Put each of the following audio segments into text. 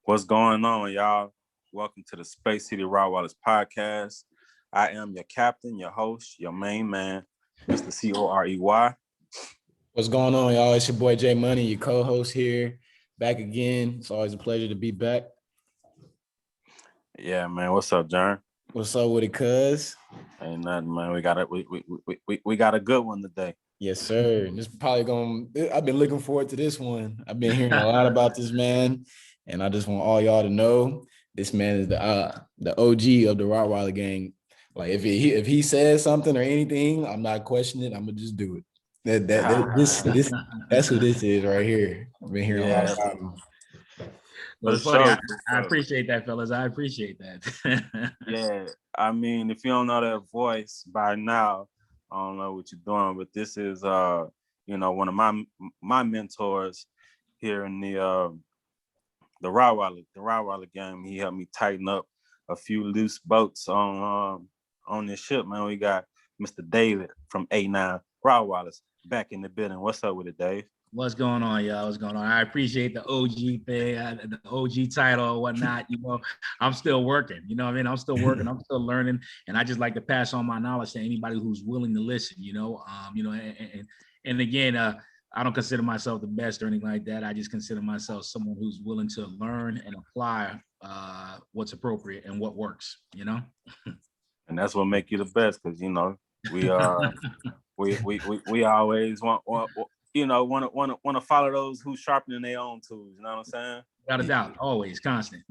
What's going on, y'all? Welcome to the Space City Rottweilers podcast. I am your captain, your host, your main man, Mr. Corey. What's going on, y'all? It's your boy Jay Money, your co-host here, back again. It's always a pleasure to be back. Yeah, man. What's up, Jern? What's up with it, cuz? Ain't nothing, man. We got a good one today. Yes, sir. This probably I've been looking forward to this one. I've been hearing a lot about this man, and I just want all y'all to know this man is the OG of the Rottweiler gang. Like if he says something or anything, I'm not questioning it. I'm gonna just do it. That's who this is right here. I've been hearing a lot about him. Well, it's funny. I appreciate that, fellas. I appreciate that. Yeah, I mean, if you don't know that voice by now, I don't know what you're doing, but this is one of my mentors here in the Rottweiler game. He helped me tighten up a few loose boats on this ship, man. We got Mr. David from A9 Rottweilers back in the building. What's up with it, Dave? What's going on, y'all? What's going on? I appreciate the OG thing, the OG title or whatnot. I'm still working. You know what I mean? I'm still working. I'm still learning, and I just like to pass on my knowledge to anybody who's willing to listen. And again, I don't consider myself the best or anything like that. I just consider myself someone who's willing to learn and apply what's appropriate and what works. And that's what make you the best, because we we always want to follow those who sharpening their own tools. You know what I'm saying? Without a doubt, always constant.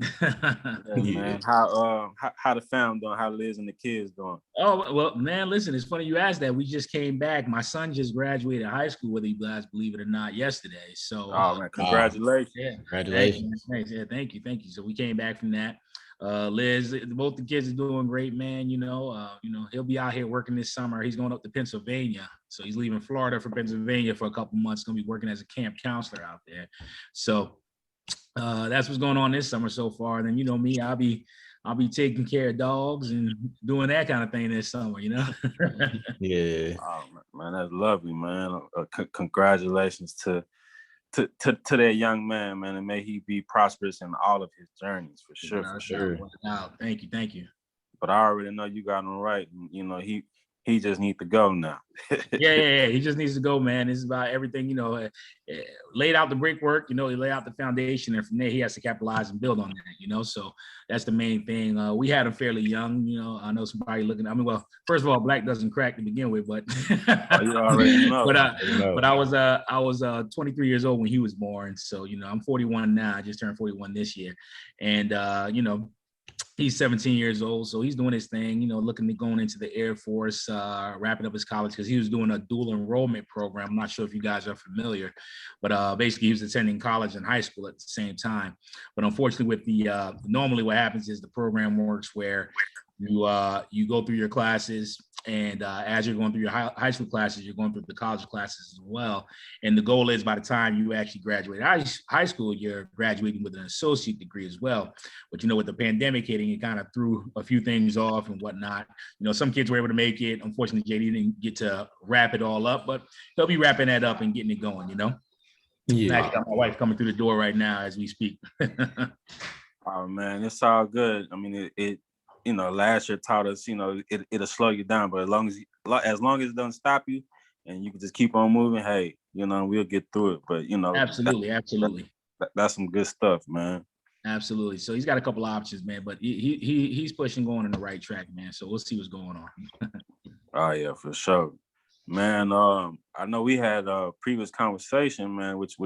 Man. How the fam doing? How Liz and the kids doing? Oh well, man. Listen, it's funny you asked that. We just came back. My son just graduated high school, whether you guys believe it or not, yesterday. So, man, congratulations! Yeah, congratulations! Thanks. Yeah, thank you. So we came back from that. Liz, both the kids are doing great, man. He'll be out here working this summer. He's going up to Pennsylvania. So he's leaving Florida for Pennsylvania for a couple months. Going to be working as a camp counselor out there. So that's what's going on this summer so far. And then, me, I'll be taking care of dogs and doing that kind of thing this summer, Yeah. Oh, man, that's lovely, man. Congratulations to that young man, man, and may he be prosperous in all of his journeys, for sure, for sure. Thank you. But I already know you got him right. He just needs to go now. Yeah. He just needs to go, man. This is about everything, laid out the brickwork, he laid out the foundation, and from there he has to capitalize and build on that, so that's the main thing. We had him fairly young, I know somebody looking, well, first of all, black doesn't crack to begin with, but you already know. But I was 23 years old when he was born. So, I'm 41 now. I just turned 41 this year. And, he's 17 years old, so he's doing his thing, looking to going into the Air Force, wrapping up his college, because he was doing a dual enrollment program. I'm not sure if you guys are familiar, but basically he was attending college and high school at the same time. But unfortunately, with the normally what happens is the program works where you go through your classes, and as you're going through your high school classes, you're going through the college classes as well. And the goal is by the time you actually graduate high school, you're graduating with an associate degree as well. But, with the pandemic hitting, it kind of threw a few things off and whatnot. Some kids were able to make it. Unfortunately, JD didn't get to wrap it all up, but he'll be wrapping that up and getting it going, Yeah. I got my wife coming through the door right now as we speak. Oh, man, it's all good. I mean, it last year taught us, it'll slow you down, but as long as it doesn't stop you and you can just keep on moving, hey, we'll get through it. But, Absolutely. That's some good stuff, man. Absolutely. So he's got a couple options, man, but he's pushing, going in the right track, man. So we'll see what's going on. Oh, yeah, for sure. Man, I know we had a previous conversation, man, which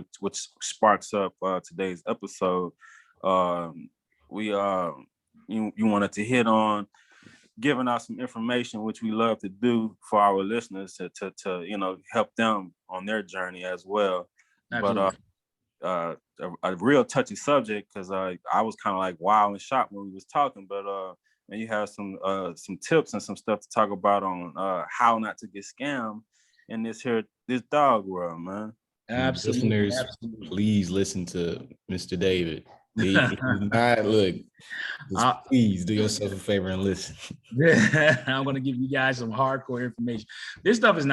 sparks up today's episode. You wanted to hit on giving out some information, which we love to do for our listeners to help them on their journey as well. Absolutely. But a real touchy subject, because I was kind of like wow and shocked when we was talking, but and you have some tips and some stuff to talk about on how not to get scammed in this dog world, man. Absolutely. Listeners, please listen to Mr. David. Please do yourself a favor and listen. I'm going to give you guys some hardcore information. This stuff is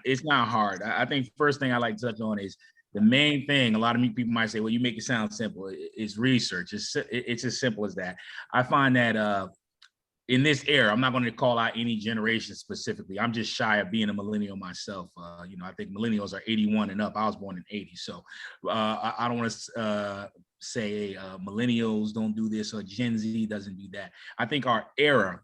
it's not hard. I think first thing I like to touch on is the main thing, a lot of people might say, well, you make it sound simple. It's research. It's as simple as that. I find that in this era, I'm not going to call out any generation specifically. I'm just shy of being a millennial myself. I think millennials are 81 and up. I was born in 80. So I don't want to say millennials don't do this or Gen Z doesn't do that. I think our era,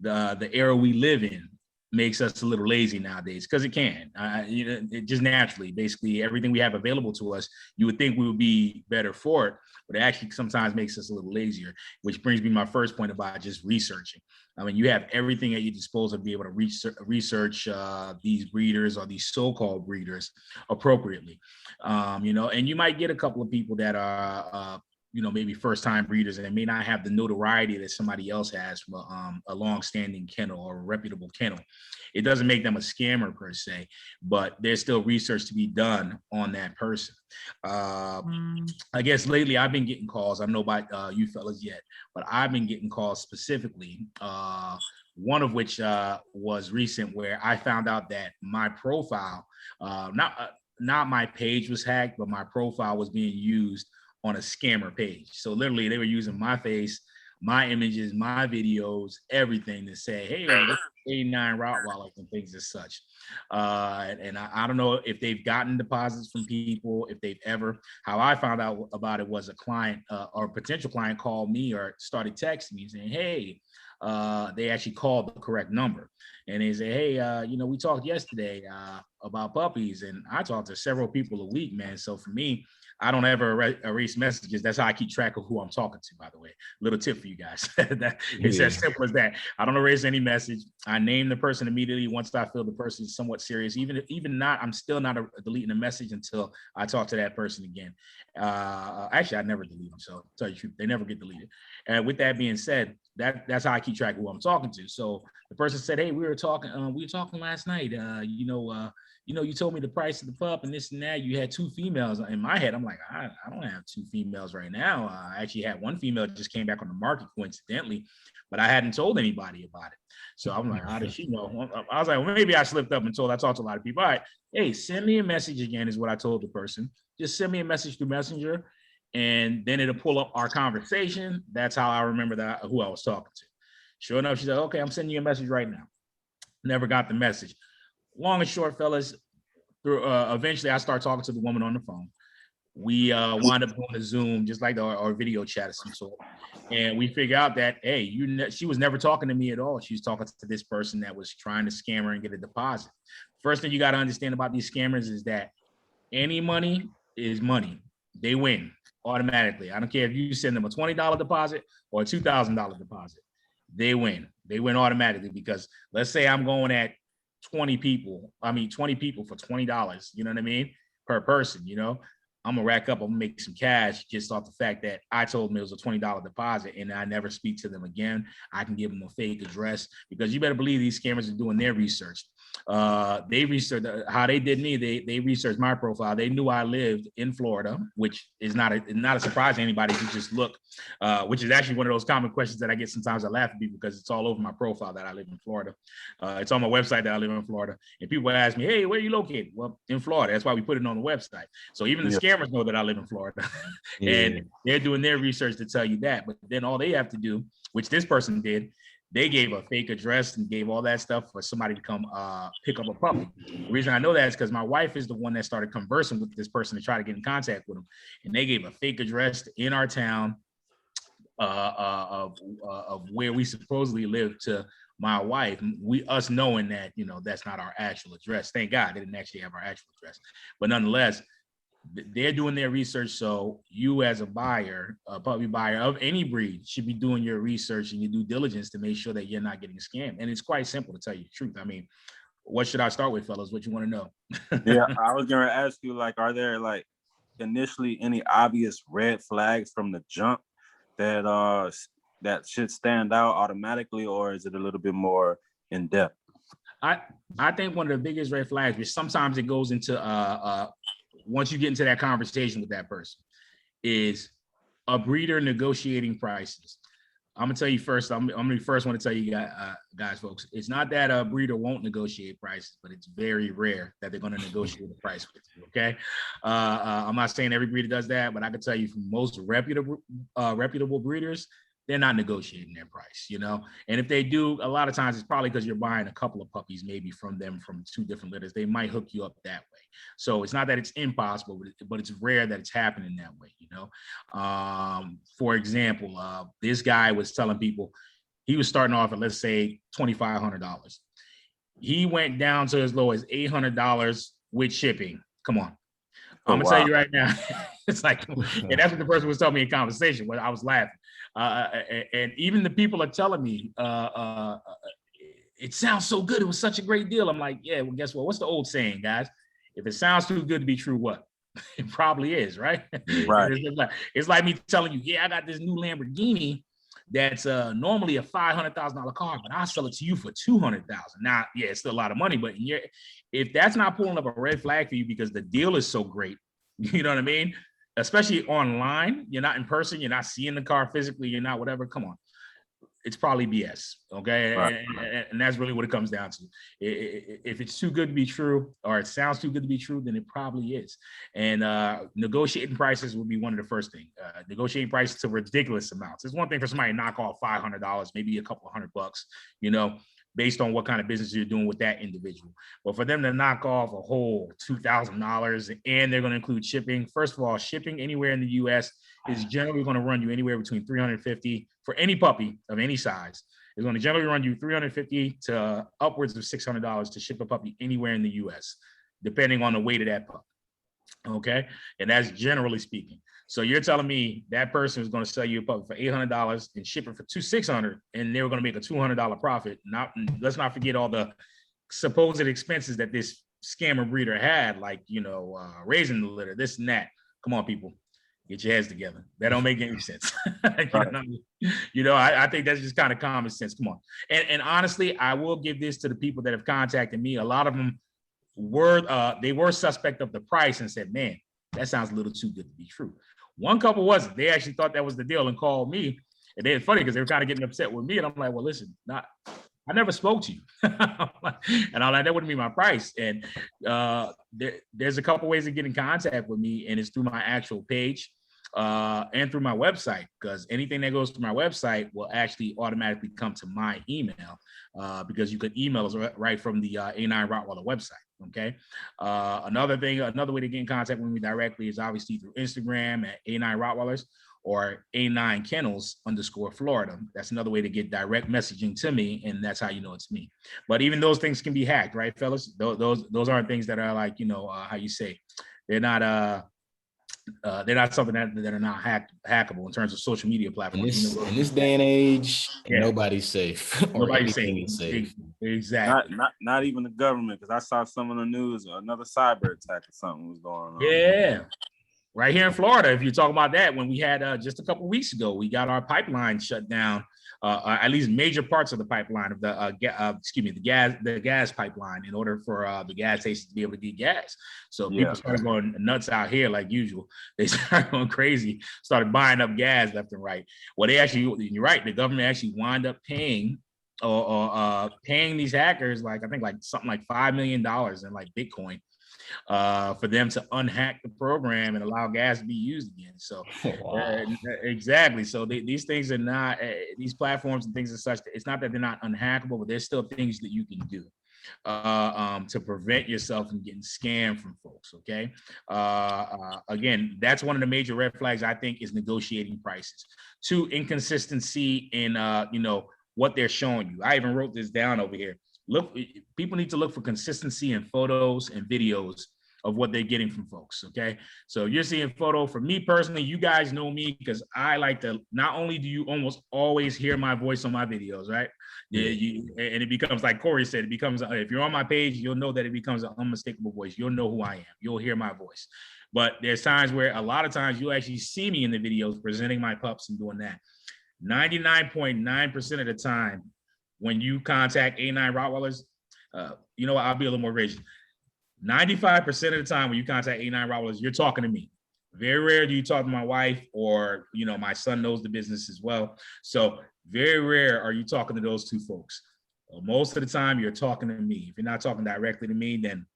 the era we live in, makes us a little lazy nowadays, because it can. It just naturally, basically, everything we have available to us, you would think we would be better for it, but it actually sometimes makes us a little lazier, which brings me to my first point about just researching. I mean, you have everything at your disposal to be able to research these breeders or these so-called breeders appropriately. And you might get a couple of people that are maybe first-time breeders, and they may not have the notoriety that somebody else has from a long-standing kennel or a reputable kennel. It doesn't make them a scammer per se, but there's still research to be done on that person. I guess lately I've been getting calls. I don't know about you fellas yet, but I've been getting calls specifically. One of which was recent, where I found out that my profile, not my page was hacked, but my profile was being used on a scammer page. So literally they were using my face, my images, my videos, everything to say, hey, this is A9 Rottweilers and things as such. And I don't know if they've gotten deposits from people, if they've ever. How I found out about it was a client or a potential client called me or started texting me saying, hey, they actually called the correct number. And they say, hey, we talked yesterday about puppies. And I talked to several people a week, man. So for me, I don't ever erase messages. That's how I keep track of who I'm talking to, by the way. Little tip for you guys. It's as simple as that. I don't erase any message. I name the person immediately once I feel the person is somewhat serious. Even not, I'm still not deleting the message until I talk to that person again. Actually, I never delete them. So to tell you the truth, they never get deleted. And with that being said, that's how I keep track of who I'm talking to. So the person said, hey, we were talking last night. You told me the price of the pup and this and that. You had 2 females. In my head, I'm like, I don't have 2 females right now. I actually had 1 female that just came back on the market coincidentally, but I hadn't told anybody about it. So I'm like, how did she know? I was like, well, maybe I slipped up and told. I talked to a lot of people. All right, hey, send me a message again is what I told the person. Just send me a message through Messenger, and then it'll pull up our conversation. That's how I remember who I was talking to. Sure enough, she said, okay, I'm sending you a message right now. Never got the message. Long and short, fellas, eventually I start talking to the woman on the phone. We wind up doing a Zoom, just like our video chat of some sort. And we figure out that, hey, she was never talking to me at all. She was talking to this person that was trying to scam her and get a deposit. First thing you got to understand about these scammers is that any money is money. They win automatically. I don't care if you send them a $20 deposit or a $2,000 deposit. They win. They win automatically, because let's say I'm going at 20 people for $20, you know what I mean, per person. I'm gonna rack up, I'm gonna make some cash just off the fact that I told them it was a $20 deposit and I never speak to them again. I can give them a fake address, because you better believe these scammers are doing their research. They researched how they did me. They researched my profile. They knew I lived in Florida, which is not a surprise to anybody who just look, which is actually one of those common questions that I get sometimes. I laugh at people because it's all over my profile that I live in Florida. It's on my website that I live in Florida. And people ask me, hey, where are you located? Well, in Florida. That's why we put it on the website. So even the scammers know that I live in Florida. And they're doing their research to tell you that. But then all they have to do, which this person did, they gave a fake address and gave all that stuff for somebody to come pick up a puppy. The reason I know that is because my wife is the one that started conversing with this person to try to get in contact with him. And they gave a fake address in our town of where we supposedly live to my wife. Us knowing that, that's not our actual address. Thank God they didn't actually have our actual address. But nonetheless, they're doing their research. So you as a buyer, a puppy buyer of any breed, should be doing your research and your due diligence to make sure that you're not getting scammed. And it's quite simple, to tell you the truth. I mean, what should I start with, fellas? What you want to know? Yeah, I was going to ask you, are there initially any obvious red flags from the jump that should stand out automatically, or is it a little bit more in depth? I think one of the biggest red flags, which sometimes it goes into once you get into that conversation with that person, is a breeder negotiating prices. I'm gonna tell you first. I'm the first one to tell you guys, folks. It's not that a breeder won't negotiate prices, but it's very rare that they're gonna negotiate the price with you. Okay, I'm not saying every breeder does that, but I can tell you from most reputable breeders, they're not negotiating their price, you know. And if they do, a lot of times it's probably because you're buying a couple of puppies, maybe from them from 2 different litters. They might hook you up that way. So it's not that it's impossible, but it's rare that it's happening that way, you know. For example, this guy was telling people he was starting off at, let's say, $2,500. He went down to as low as $800 with shipping. Come on. I'm gonna tell you right now, it's like, and that's what the person was telling me in conversation when I was laughing. And even the people are telling me, it sounds so good. It was such a great deal. I'm like, yeah, well, guess what? What's the old saying, guys? If it sounds too good to be true, what? It probably is, right? Right. It's like me telling you, yeah, I got this new Lamborghini that's normally a $500,000 car, but I'll sell it to you for $200,000. Now, yeah, it's still a lot of money, but if that's not pulling up a red flag for you because the deal is so great, you know what I mean? Especially online, you're not in person, you're not seeing the car physically, you're not whatever. Come on, it's probably BS. Okay, right. And that's really what it comes down to. If it's too good to be true, or it sounds too good to be true, then it probably is. And negotiating prices would be one of the first things. Negotiating prices to ridiculous amounts. It's one thing for somebody to knock off $500, maybe a couple $100, you know, based on what kind of business you're doing with that individual. But for them to knock off a whole $2,000 and they're going to include shipping. First of all, shipping anywhere in the US is generally going to run you anywhere between $350 for any puppy of any size. It's going to generally run you $350 to upwards of $600 to ship a puppy anywhere in the US, depending on the weight of that pup. Okay. And that's generally speaking. So you're telling me that person is going to sell you a puppy for $800 and ship it for $600, and they were going to make a $200 profit. Let's not forget all the supposed expenses that this scammer breeder had, like, you know, raising the litter, this and that. Come on, people, get your heads together. That don't make any sense. You know, I think that's just kind of common sense. Come on. And honestly, I will give this to the people that have contacted me. A lot of them were suspect of the price and said, man, that sounds a little too good to be true. One couple wasn't. They actually thought that was the deal and called me. And it's funny because they were kind of getting upset with me. And I'm like, well, listen, I never spoke to you. And I'm like, that wouldn't be my price. And there's a couple ways to get in contact with me, and it's through my actual page and through my website, because anything that goes to my website will actually automatically come to my email because you could email us right from the A9 Rottweiler website. Okay. Another way to get in contact with me directly is obviously through Instagram at A9 Rottweilers or A9 Kennels_Florida. That's another way to get direct messaging to me, and that's how you know it's me. But even those things can be hacked, right, fellas? Those aren't things that are like, you know, how you say, they're not something that are not hackable in terms of social media platforms. In this day and age, nobody's safe. Nobody's safe. Exactly. Not even the government, because I saw some of the news, another cyber attack or something was going on. Yeah. Right here in Florida, if you're talking about that, when we had just a couple of weeks ago, we got our pipeline shut down, at least major parts of the pipeline of the gas pipeline, in order for the gas stations to be able to get gas. So people started going nuts out here like usual. They started going crazy, started buying up gas left and right. Well, you're right, the government actually wound up paying these hackers something like $5 million in like Bitcoin for them to unhack the program and allow gas to be used again. So exactly. So these things are not these platforms and things as such. It's not that they're not unhackable, but there's still things that you can do to prevent yourself from getting scammed from folks. Okay. Again, that's one of the major red flags, I think, is negotiating prices. 2, inconsistency in what they're showing you. I even wrote this down over here. People need to look for consistency in photos and videos of what they're getting from folks. Okay. So you're seeing photo. For me personally, you guys know me because I like to, not only do you almost always hear my voice on my videos, right? Yeah. And it becomes, like Corey said, it becomes, if you're on my page, you'll know that it becomes an unmistakable voice. You'll know who I am. You'll hear my voice. But there's times where a lot of times you'll actually see me in the videos presenting my pups and doing that. 99.9% of the time, when you contact A9 Rottweilers, you know what? I'll be a little more rigid. 95% of the time when you contact A9 Rottweilers, you're talking to me. Very rare do you talk to my wife, or, you know, my son knows the business as well. So Very rare are you talking to those two folks. Most of the time, you're talking to me. If you're not talking directly to me, then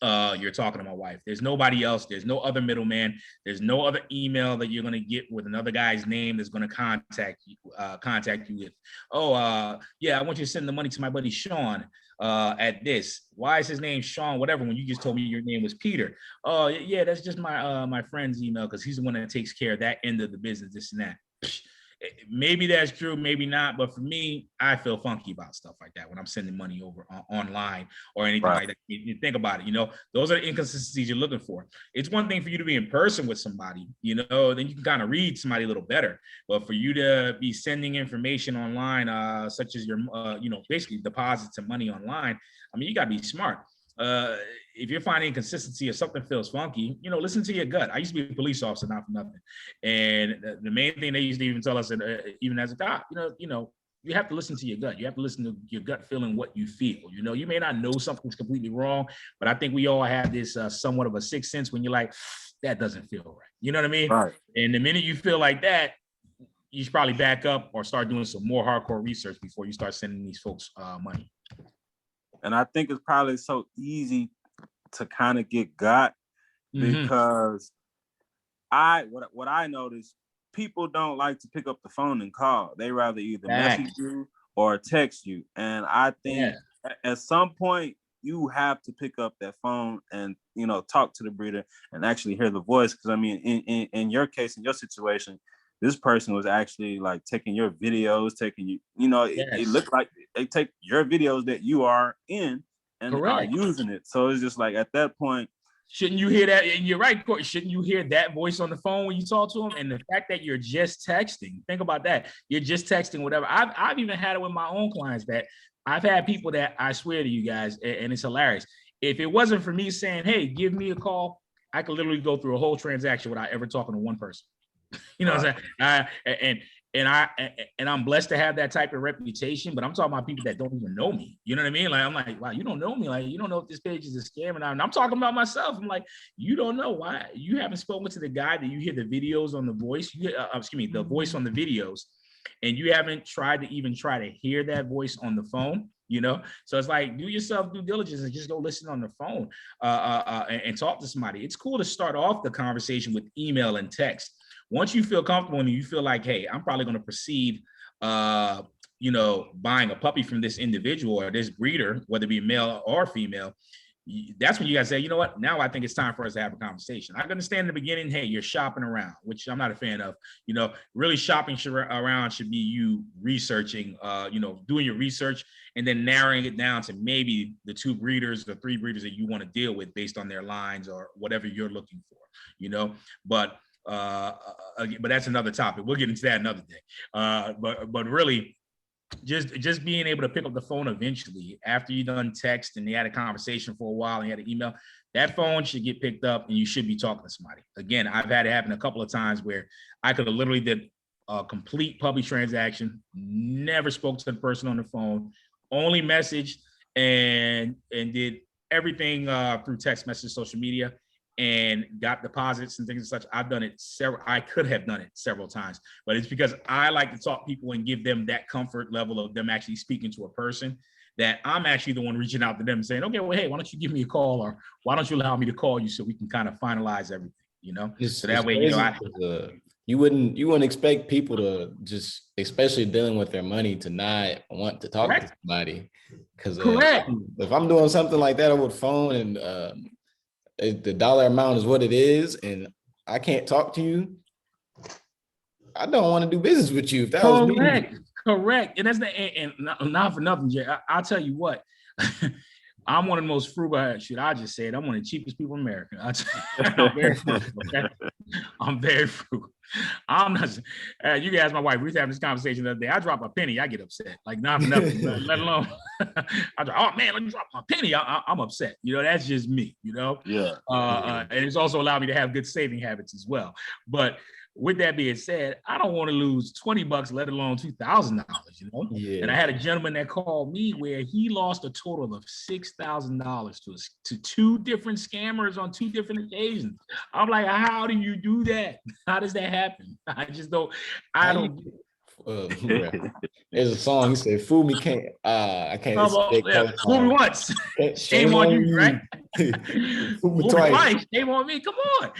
you're talking to my wife. There's nobody else. There's no other middleman. There's no other email that you're going to get with another guy's name that's going to contact you with. Oh, yeah, I want you to send the money to my buddy Sean at this. Why is his name Sean? Whatever. When you just told me your name was Peter. Oh, yeah, that's just my friend's email because he's the one that takes care of that end of the business. This and that. Maybe that's true, maybe not. But for me, I feel funky about stuff like that when I'm sending money over online or anything like that. You think about it, those are the inconsistencies you're looking for. It's one thing for you to be in person with somebody, then you can kind of read somebody a little better. But for you to be sending information online, such as your, basically deposits and money online, I mean, you got to be smart. If you're finding inconsistency or something feels funky, listen to your gut. I used to be a police officer, not for nothing. And the main thing they used to even tell us, even as a cop, you have to listen to your gut. You have to listen to your gut feeling what you feel. You may not know something's completely wrong, but I think we all have this somewhat of a sixth sense when you're like, that doesn't feel right. You know what I mean? Right. And the minute you feel like that, you should probably back up or start doing some more hardcore research before you start sending these folks money. And I think it's probably so easy to kind of get got because what I noticed, people don't like to pick up the phone and call. They rather either message you or text you. And I think at some point you have to pick up that phone and talk to the breeder and actually hear the voice. Because I mean, in your case, in your situation, this person was actually like taking your videos, taking you, it looked like they take your videos that you are in and are using it. So it's just like at that point. Shouldn't you hear that? And you're right, Court. Shouldn't you hear that voice on the phone when you talk to them? And the fact that you're just texting, think about that. You're just texting whatever. I've even had it with my own clients that I've had people that I swear to you guys, and it's hilarious. If it wasn't for me saying, hey, give me a call, I could literally go through a whole transaction without ever talking to one person. What I'm saying? And I'm blessed to have that type of reputation, but I'm talking about people that don't even know me. You know what I mean? Like, I'm like, wow, you don't know me. Like, you don't know if this page is a scam. And I'm talking about myself. I'm like, you don't know why you haven't spoken to the guy that you hear the videos on the voice. The voice on the videos, and you haven't tried to hear that voice on the phone. So it's like, do yourself due diligence and just go listen on the phone and talk to somebody. It's cool to start off the conversation with email and text. Once you feel comfortable and you feel like, hey, I'm probably going to proceed, buying a puppy from this individual or this breeder, whether it be male or female, that's when you guys say, you know what, now I think it's time for us to have a conversation. I understand in the beginning, hey, you're shopping around, which I'm not a fan of. Really shopping around should be you researching, doing your research and then narrowing it down to maybe the 2 breeders, the 3 breeders that you want to deal with based on their lines or whatever you're looking for, but that's another topic. We'll get into that another day. But really, just being able to pick up the phone eventually after you done text and you had a conversation for a while and you had an email, that phone should get picked up and you should be talking to somebody. Again, I've had it happen a couple of times where I could have literally did a complete puppy transaction, never spoke to the person on the phone, only messaged and did everything through text message, social media, and got deposits and things and such. I've done it I could have done it several times, but it's because I like to talk people and give them that comfort level of them actually speaking to a person that I'm actually the one reaching out to them and saying, okay, well, hey, why don't you give me a call, or why don't you allow me to call you so we can kind of finalize everything, so that way, you wouldn't expect people to just, especially dealing with their money, to not want to talk to somebody. Because if I'm doing something like that over the phone and the dollar amount is what it is, and I can't talk to you, I don't want to do business with you. If that was me. Correct. And that's and not for nothing, Jay. I'll tell you what. I'm one of the most frugal. I just said I'm one of the cheapest people in America. I'm very frugal. Okay? I'm very frugal. I'm not. You guys, my wife, we was having this conversation the other day. I drop a penny, I get upset. Like not for nothing. Let alone, oh man, let me drop my penny. I'm upset. That's just me. Yeah. And it's also allowed me to have good saving habits as well. But with that being said, I don't want to lose $20, let alone $2,000. Yeah. And I had a gentleman that called me where he lost a total of $6,000 to 2 different scammers on 2 different occasions. I'm like, how do you do that? How does that happen? I just don't. There's a song. He said, "Fool me can't." I can't. Fool me once, shame on you, right? Fool me twice, shame on me. Come on,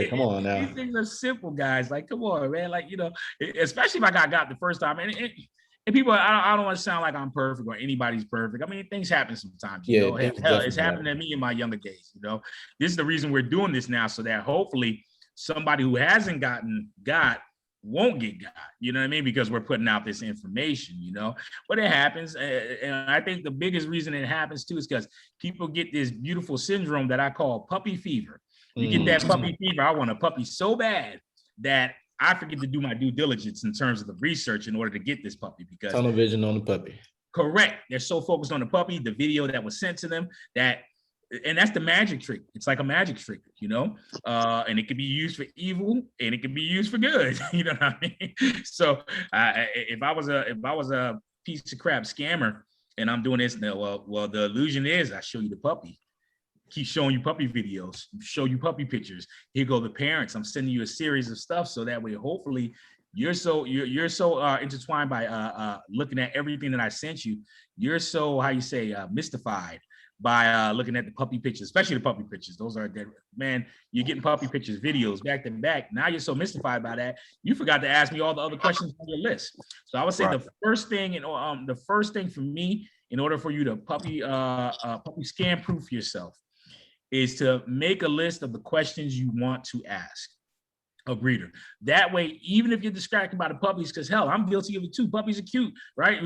come on now. These things are simple, guys. Like, come on, man. Like, you know, especially if I got the first time, and people, I don't want to sound like I'm perfect or anybody's perfect. I mean, things happen sometimes. You know, hell, it's happened to me in my younger days. You know, this is the reason we're doing this now, so that hopefully somebody who hasn't got won't get got, you know what I mean? Because we're putting out this information, you know, but it happens. And I think the biggest reason it happens too is because people get this beautiful syndrome that I call puppy fever. You get that puppy fever. I want a puppy so bad that I forget to do my due diligence in terms of the research in order to get this puppy, because tunnel vision on the puppy. Correct. They're so focused on the puppy, the video that was sent to them, and that's the magic trick. It's like a magic trick, you know, and it can be used for evil and it can be used for good. You know what I mean? So if I was a piece of crap scammer and I'm doing this, well, the illusion is I show you the puppy, keep showing you puppy videos, show you puppy pictures. Here go the parents. I'm sending you a series of stuff so that way, hopefully, you're so intertwined by looking at everything that I sent you. You're so mystified by looking at the puppy pictures, especially the puppy pictures. Those are dead, man. You're getting puppy pictures, videos back to back. Now you're so mystified by that, you forgot to ask me all the other questions on your list. So I would say the first thing for me, in order for you to puppy scam proof yourself, is to make a list of the questions you want to ask a breeder. That way, even if you're distracted by the puppies, because hell, I'm guilty of it too. Puppies are cute, right?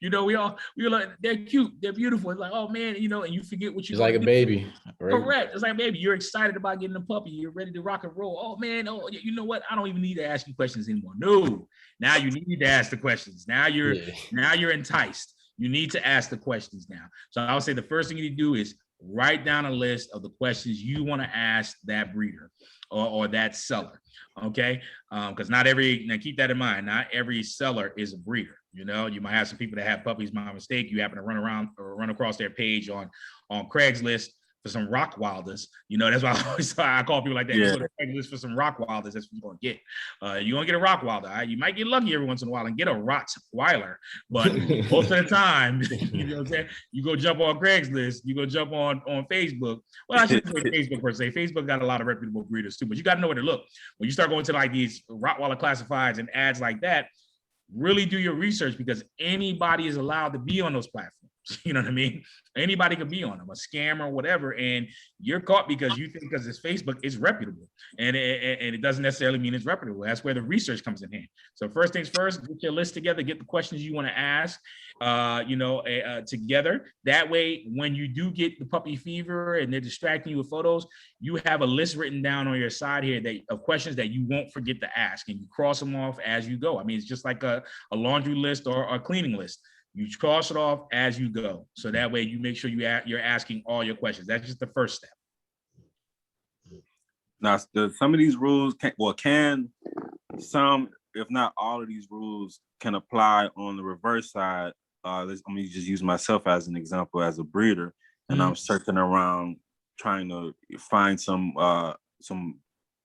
You know, we like, they're cute, they're beautiful. It's like, oh man, you know, and you forget what you. It's like a baby, right? Correct. It's like a baby. You're excited about getting a puppy. You're ready to rock and roll. Oh man, you know what? I don't even need to ask you questions anymore. No, now you need to ask the questions. Now you're enticed. You need to ask the questions now. So I would say the first thing you need to do is write down a list of the questions you want to ask that breeder or that seller, okay? Because now keep that in mind, not every seller is a breeder. You know, you might have some people that have puppies by mistake. You happen to run across their page on Craigslist for some Rottweilers. You know, that's why I call people like that. Yeah. You go to Craigslist for some Rottweilers, that's what you're gonna get. You're gonna get a Rottweiler. Right? You might get lucky every once in a while and get a Rottweiler, but most of the time, you know what I'm saying? You go jump on Craigslist, you go jump on Facebook. Well, I shouldn't say Facebook per se. Facebook got a lot of reputable breeders too, but you got to know where to look. When you start going to like these Rottweiler classifieds and ads like that, really do your research, because anybody is allowed to be on those platforms. You know what I mean? Anybody could be on them, a scammer or whatever, and you're caught because you think because it's Facebook, it's reputable, and it doesn't necessarily mean it's reputable. That's where the research comes in hand. So first things first, get your list together, get the questions you want to ask, together. That way, when you do get the puppy fever and they're distracting you with photos, you have a list written down on your side here of questions that you won't forget to ask, and you cross them off as you go. I mean, it's just like a laundry list or a cleaning list. You cross it off as you go. So that way you make sure you're asking all your questions. That's just the first step. Now, some of these rules can some, if not all of these rules can apply on the reverse side. Let me just use myself as an example as a breeder, and I'm searching around trying to find some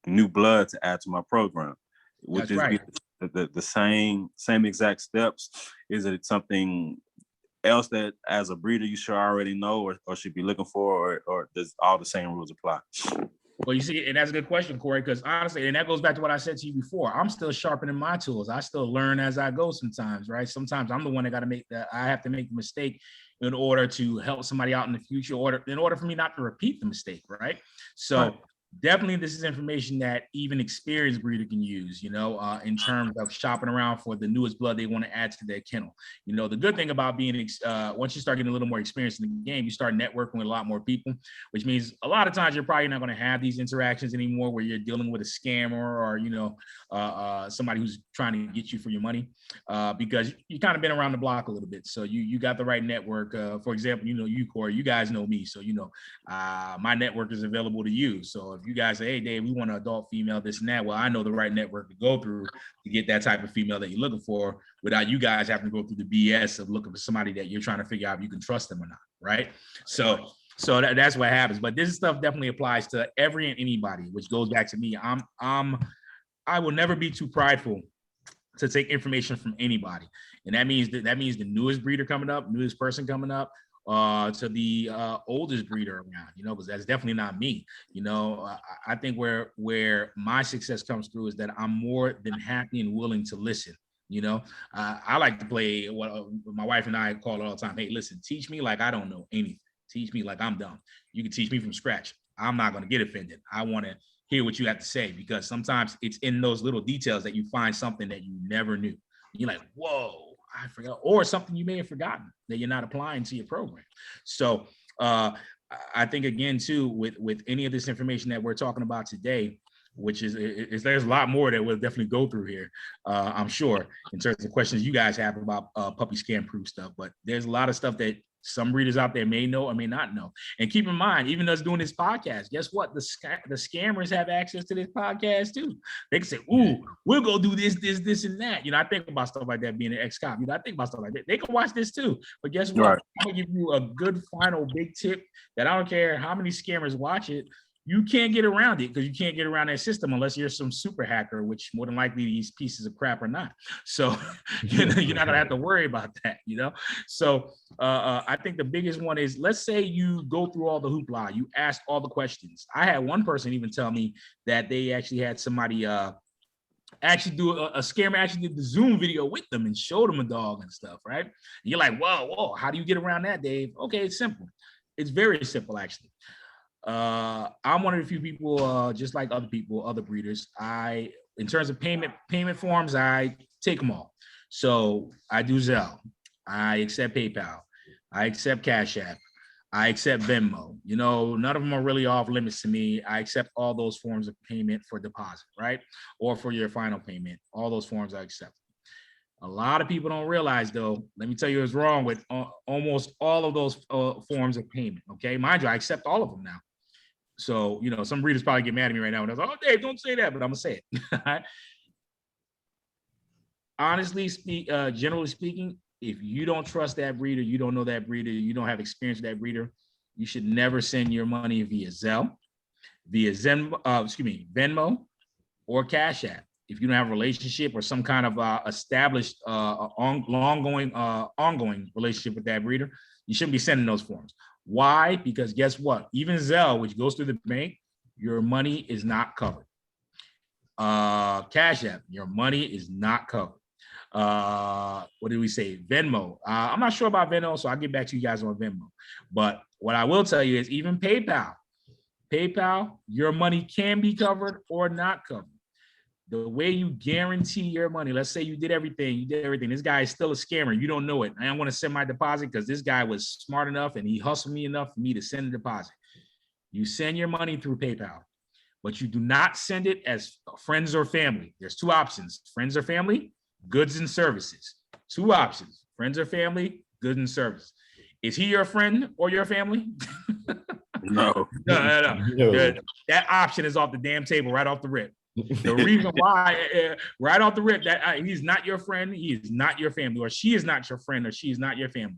new blood to add to my program, which is right. The same exact steps. Is it something else that as a breeder you should already know or should be looking for, or does all the same rules apply? Well, you see, and that's a good question, Corey, because honestly, and that goes back to what I said to you before, I'm still sharpening my tools. I still learn as I go sometimes, right? Sometimes I'm the one that I have to make the mistake in order to help somebody out in the future, or in order for me not to repeat the mistake, right? So right. Definitely, this is information that even experienced breeder can use, you know, in terms of shopping around for the newest blood they want to add to their kennel. You know, the good thing about being, once you start getting a little more experience in the game, you start networking with a lot more people, which means a lot of times you're probably not going to have these interactions anymore where you're dealing with a scammer or, you know, somebody who's trying to get you for your money, because you kind of been around the block a little bit. So you got the right network. For example, you know, you, Corey, you guys know me. So, you know, my network is available to you. So if you guys say, hey, Dave, we want an adult female, this and that, well, I know the right network to go through to get that type of female that you're looking for without you guys having to go through the BS of looking for somebody that you're trying to figure out if you can trust them or not, right? So that's what happens. But this stuff definitely applies to every and anybody, which goes back to me. I will never be too prideful to take information from anybody. And that means the newest breeder coming up, newest person coming up, to the oldest breeder around, because that's definitely not me. I think where my success comes through is that I'm more than happy and willing to listen. I like to play what my wife and I call it all the time. Hey, listen, teach me like I don't know anything. Teach me like I'm dumb. You can teach me from scratch. I'm not going to get offended. I want to hear what you have to say, because sometimes it's in those little details that you find something that you never knew. You're like, whoa, I forgot, or something you may have forgotten that you're not applying to your program. So I think, again, too, with any of this information that we're talking about today, which is there's a lot more that we'll definitely go through here, I'm sure, in terms of questions you guys have about puppy scam proof stuff. But there's a lot of stuff that some breeders out there may know or may not know. And keep in mind, even us doing this podcast, guess what? The scammers have access to this podcast too. They can say, ooh, we'll go do this, and that. I think about stuff like that being an ex-cop. I think about stuff like that. They can watch this too. But guess what? Right. I'm gonna give you a good final big tip that I don't care how many scammers watch it. You can't get around it, because you can't get around that system unless you're some super hacker, which more than likely these pieces of crap are not. So you're not gonna have to worry about that, So I think the biggest one is, let's say you go through all the hoopla, you ask all the questions. I had one person even tell me that they actually had somebody actually do a scammer actually did the Zoom video with them and showed them a dog and stuff, right? And you're like, whoa, how do you get around that, Dave? Okay, it's simple. It's very simple, actually. I'm one of the few people, just like other people, other breeders. In terms of payment forms, I take them all. So I do Zelle, I accept PayPal, I accept Cash App, I accept Venmo. None of them are really off limits to me. I accept all those forms of payment for deposit, right? Or for your final payment. All those forms I accept. A lot of people don't realize, though, let me tell you what's wrong with almost all of those forms of payment, okay? Mind you, I accept all of them now. So, some breeders probably get mad at me right now. And I was like, oh, Dave, don't say that, but I'm going to say it. Honestly, generally speaking, if you don't trust that breeder, you don't know that breeder, you don't have experience with that breeder, you should never send your money via Zelle, via Venmo, or Cash App. If you don't have a relationship or some kind of established ongoing relationship with that breeder, you shouldn't be sending those forms. Why? Because guess what? Even Zelle, which goes through the bank, your money is not covered. Cash App, your money is not covered. What did we say? Venmo. I'm not sure about Venmo, so I'll get back to you guys on Venmo. But what I will tell you is even PayPal, your money can be covered or not covered. The way you guarantee your money, let's say you did everything. This guy is still a scammer. You don't know it. I don't want to send my deposit because this guy was smart enough and he hustled me enough for me to send a deposit. You send your money through PayPal, but you do not send it as friends or family. There's two options: friends or family, goods and services. Two options: friends or family, goods and services. Is he your friend or your family? No. No. That option is off the damn table right off the rip. The reason why, right off the rip, that he's not your friend, he is not your family, or she is not your friend, or she is not your family.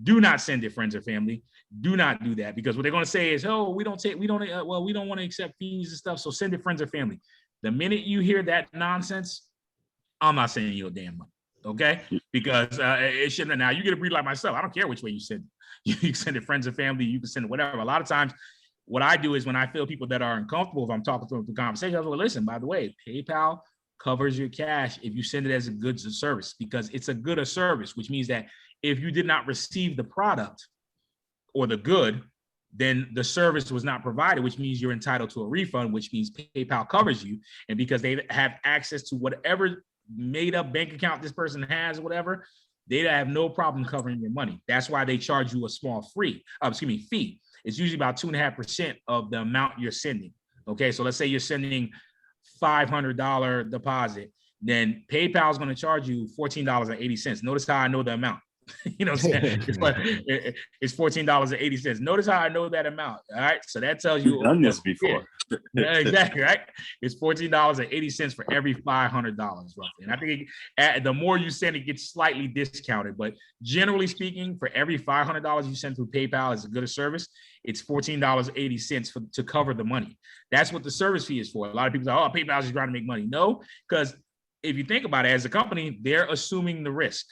Do not send it friends or family. Do not do that, because what they're going to say is, oh, we don't want to accept fees and stuff, so send it friends or family. The minute you hear that nonsense, I'm not sending you a damn money, okay? Because it shouldn't. Now you get a breed like myself. I don't care which way you send it. You can send it friends or family. You can send it whatever. A lot of times, what I do is when I feel people that are uncomfortable, if I'm talking to them through conversation, I go, listen, by the way, PayPal covers your cash if you send it as a goods or service, because it's a good or service, which means that if you did not receive the product or the good, then the service was not provided, which means you're entitled to a refund, which means PayPal covers you. And because they have access to whatever made up bank account this person has, whatever, they have no problem covering your money. That's why they charge you a small fee. It's usually about 2.5% of the amount you're sending. Okay, so let's say you're sending $500 deposit, then PayPal is going to charge you $14.80. Notice how I know the amount. You know what I'm saying? It's $14.80. Notice how I know that amount. All right, so that tells you. You've done this before. Yeah, exactly, right? It's $14.80 for every $500 roughly. And I think the more you send, it gets slightly discounted. But generally speaking, for every $500 you send through PayPal as a good service, it's $14.80 to cover the money. That's what the service fee is for. A lot of people say, oh, PayPal is just trying to make money. No, because if you think about it, as a company, they're assuming the risk.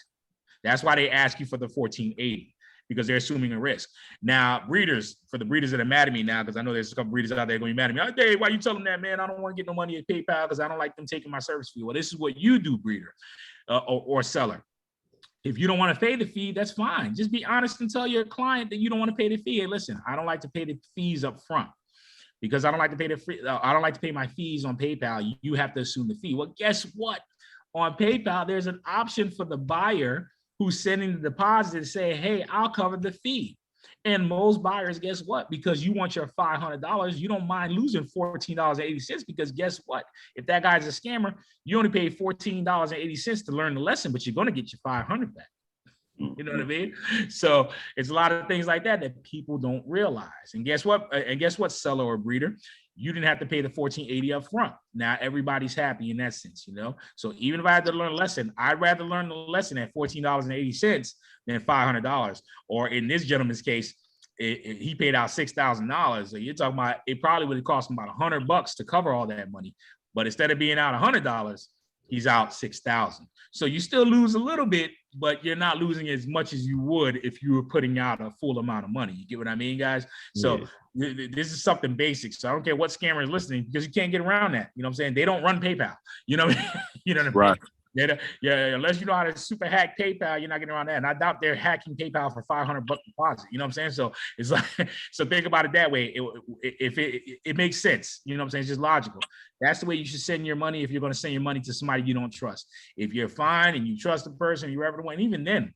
That's why they ask you for the 1480, because they're assuming a risk. Now, breeders, for the breeders that are mad at me now, because I know there's a couple breeders out there going to be mad at me. Oh, Dave, why you tell them that, man? I don't want to get no money at PayPal because I don't like them taking my service fee. Well, this is what you do, breeder or seller. If you don't want to pay the fee, that's fine. Just be honest and tell your client that you don't want to pay the fee. Hey, listen, I don't like to pay the fees up front because I don't like to pay I don't like to pay my fees on PayPal. You have to assume the fee. Well, guess what? On PayPal, there's an option for the buyer who's sending the deposit to say, hey, I'll cover the fee. And most buyers, guess what? Because you want your $500, you don't mind losing $14.80 because guess what? If that guy's a scammer, you only pay $14.80 to learn the lesson, but you're going to get your $500 back. You know what I mean? So it's a lot of things like that that people don't realize. And guess what? Seller or breeder, you didn't have to pay the $14.80 up front. Now everybody's happy in that sense, you know? So even if I had to learn a lesson, I'd rather learn the lesson at $14.80 than $500. Or in this gentleman's case, he paid out $6,000. So you're talking about, it probably would have cost him about $100 to cover all that money. But instead of being out $100, he's out $6,000. So you still lose a little bit, but you're not losing as much as you would if you were putting out a full amount of money. You get what I mean, guys? So this is something basic. So I don't care what scammer is listening because you can't get around that. You know what I'm saying? They don't run PayPal. You know what I mean? You know what I mean? Right. Yeah, unless you know how to super hack PayPal, you're not getting around that. And I doubt they're hacking PayPal for $500 deposit. You know what I'm saying? So it's like, so think about it that way. If it makes sense, you know what I'm saying? It's just logical. That's the way you should send your money if you're going to send your money to somebody you don't trust. If you're fine and you trust the person, you ever went. Even then,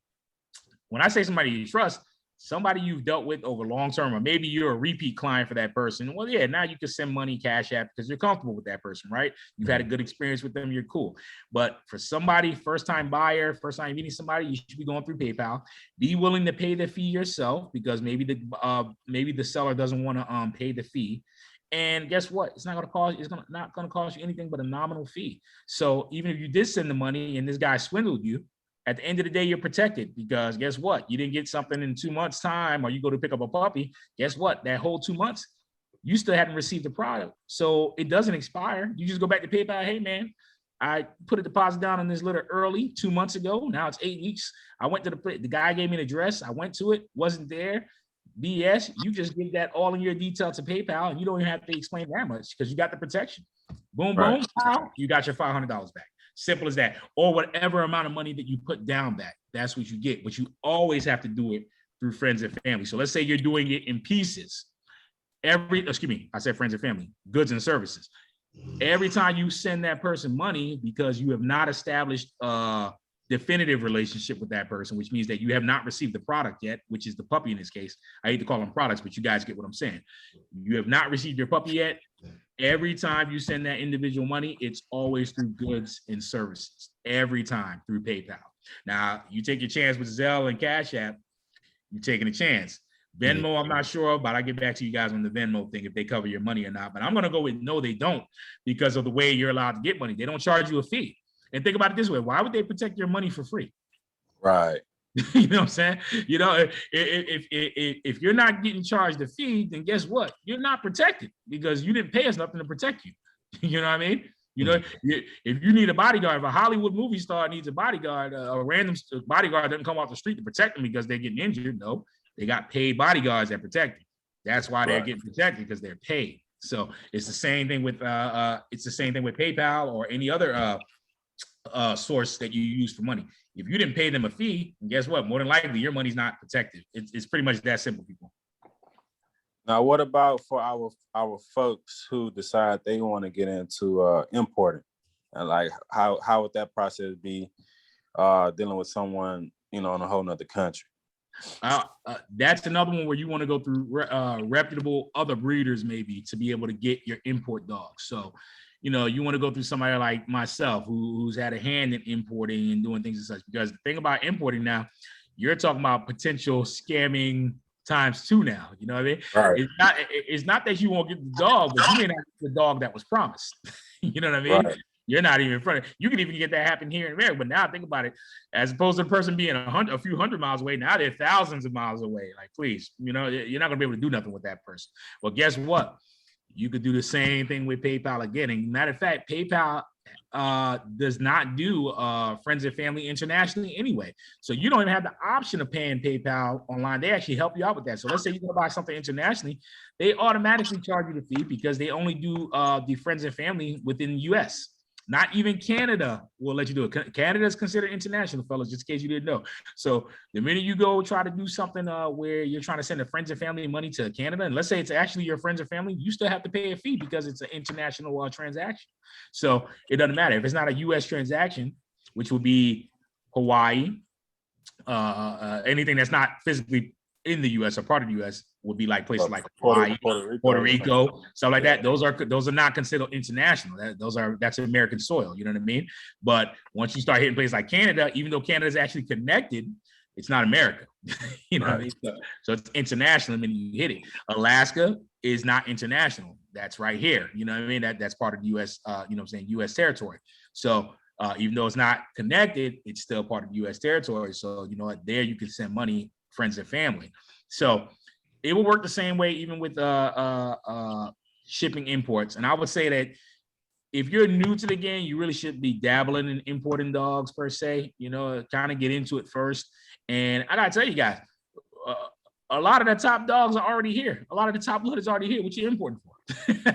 when I say somebody you trust, somebody you've dealt with over long term, or maybe you're a repeat client for that person. Well, yeah, now you can send money, Cash App, because you're comfortable with that person, right? You've had a good experience with them, you're cool. But for somebody, first time buyer, first time meeting somebody, you should be going through PayPal. Be willing to pay the fee yourself because maybe the seller doesn't want to pay the fee. And guess what? It's not going to cost you anything but a nominal fee. So even if you did send the money and this guy swindled you, at the end of the day, you're protected because guess what? You didn't get something in 2 months' time, or you go to pick up a puppy. Guess what? That whole 2 months, you still hadn't received the product. So it doesn't expire. You just go back to PayPal. Hey, man, I put a deposit down on this litter early 2 months ago. Now it's 8 weeks. I went to the guy gave me an address. I went to it, wasn't there. BS, you just give that all in your detail to PayPal, and you don't even have to explain that much because you got the protection. Boom, boom, pow, you got your $500 back. Simple as that. Or whatever amount of money that you put down back, that's what you get. But you always have to do it through friends and family. So let's say you're doing it in pieces. I said friends and family, goods and services. Every time you send that person money because you have not established a definitive relationship with that person, which means that you have not received the product yet, which is the puppy in this case. I hate to call them products, but you guys get what I'm saying. You have not received your puppy yet. Every time you send that individual money, it's always through goods and services. Every time through PayPal. Now, you take your chance with Zelle and Cash App, you're taking a chance. Venmo, I'm not sure, but I'll get back to you guys on the Venmo thing if they cover your money or not. But I'm going to go with no, they don't, because of the way you're allowed to get money. They don't charge you a fee. And think about it this way. Why would they protect your money for free? Right. You know what I'm saying? You know, if you're not getting charged a fee, then guess what? You're not protected because you didn't pay us nothing to protect you. You know what I mean? You know, if you need a bodyguard, if a Hollywood movie star needs a bodyguard, a random bodyguard doesn't come off the street to protect them because they're getting injured. No, they got paid bodyguards that protect them. That's why they're getting protected, because they're paid. So it's the same thing with PayPal or any other source that you use for money. If you didn't pay them a fee, guess what? More than likely, your money's not protected. It's pretty much that simple, people. Now, what about for our folks who decide they want to get into importing? And like, how would that process be dealing with someone, you know, in a whole nother country? That's another one where you want to go through reputable other breeders, maybe, to be able to get your import dogs. So, you know, you want to go through somebody like myself who's had a hand in importing and doing things and such. Because the thing about importing now, you're talking about potential scamming ×2 now. You know what I mean? Right. It's not that you won't get the dog, but you may not get the dog that was promised. You know what I mean? Right. You're not even in front of it. You can even get that happen here in America. But now think about it, as opposed to the person being a few hundred miles away, now they're thousands of miles away. Like, please, you know, you're not gonna be able to do nothing with that person. Well, guess what? You could do the same thing with PayPal again. And matter of fact, PayPal does not do friends and family internationally anyway. So you don't even have the option of paying PayPal online. They actually help you out with that. So let's say you're going to buy something internationally, they automatically charge you the fee because they only do the friends and family within the US. Not even Canada will let you do it. Canada is considered international, fellas, just in case you didn't know. So the minute you go try to do something where you're trying to send a friends and family money to Canada, and let's say it's actually your friends and family, you still have to pay a fee because it's an international transaction. So it doesn't matter. If it's not a U.S. transaction, which would be Hawaii, anything that's not physically in the U.S. or part of the U.S. would be like places like Hawaii, Puerto Rico, stuff like that. Those are not considered international. That's American soil. You know what I mean? But once you start hitting places like Canada, even though Canada is actually connected, it's not America. You know what I mean? So it's international. I mean, you hit it. Alaska is not international. That's right here. You know what I mean? That's part of the U.S. You know what I'm saying? U.S. territory. So even though it's not connected, it's still part of U.S. territory. So you know what? There you can send money, friends and family. So it will work the same way even with shipping imports. And I would say that if you're new to the game, you really should be dabbling in importing dogs per se, you know, kind of get into it first. And I gotta tell you guys, a lot of the top dogs are already here. A lot of the top blood is already here. What you importing for?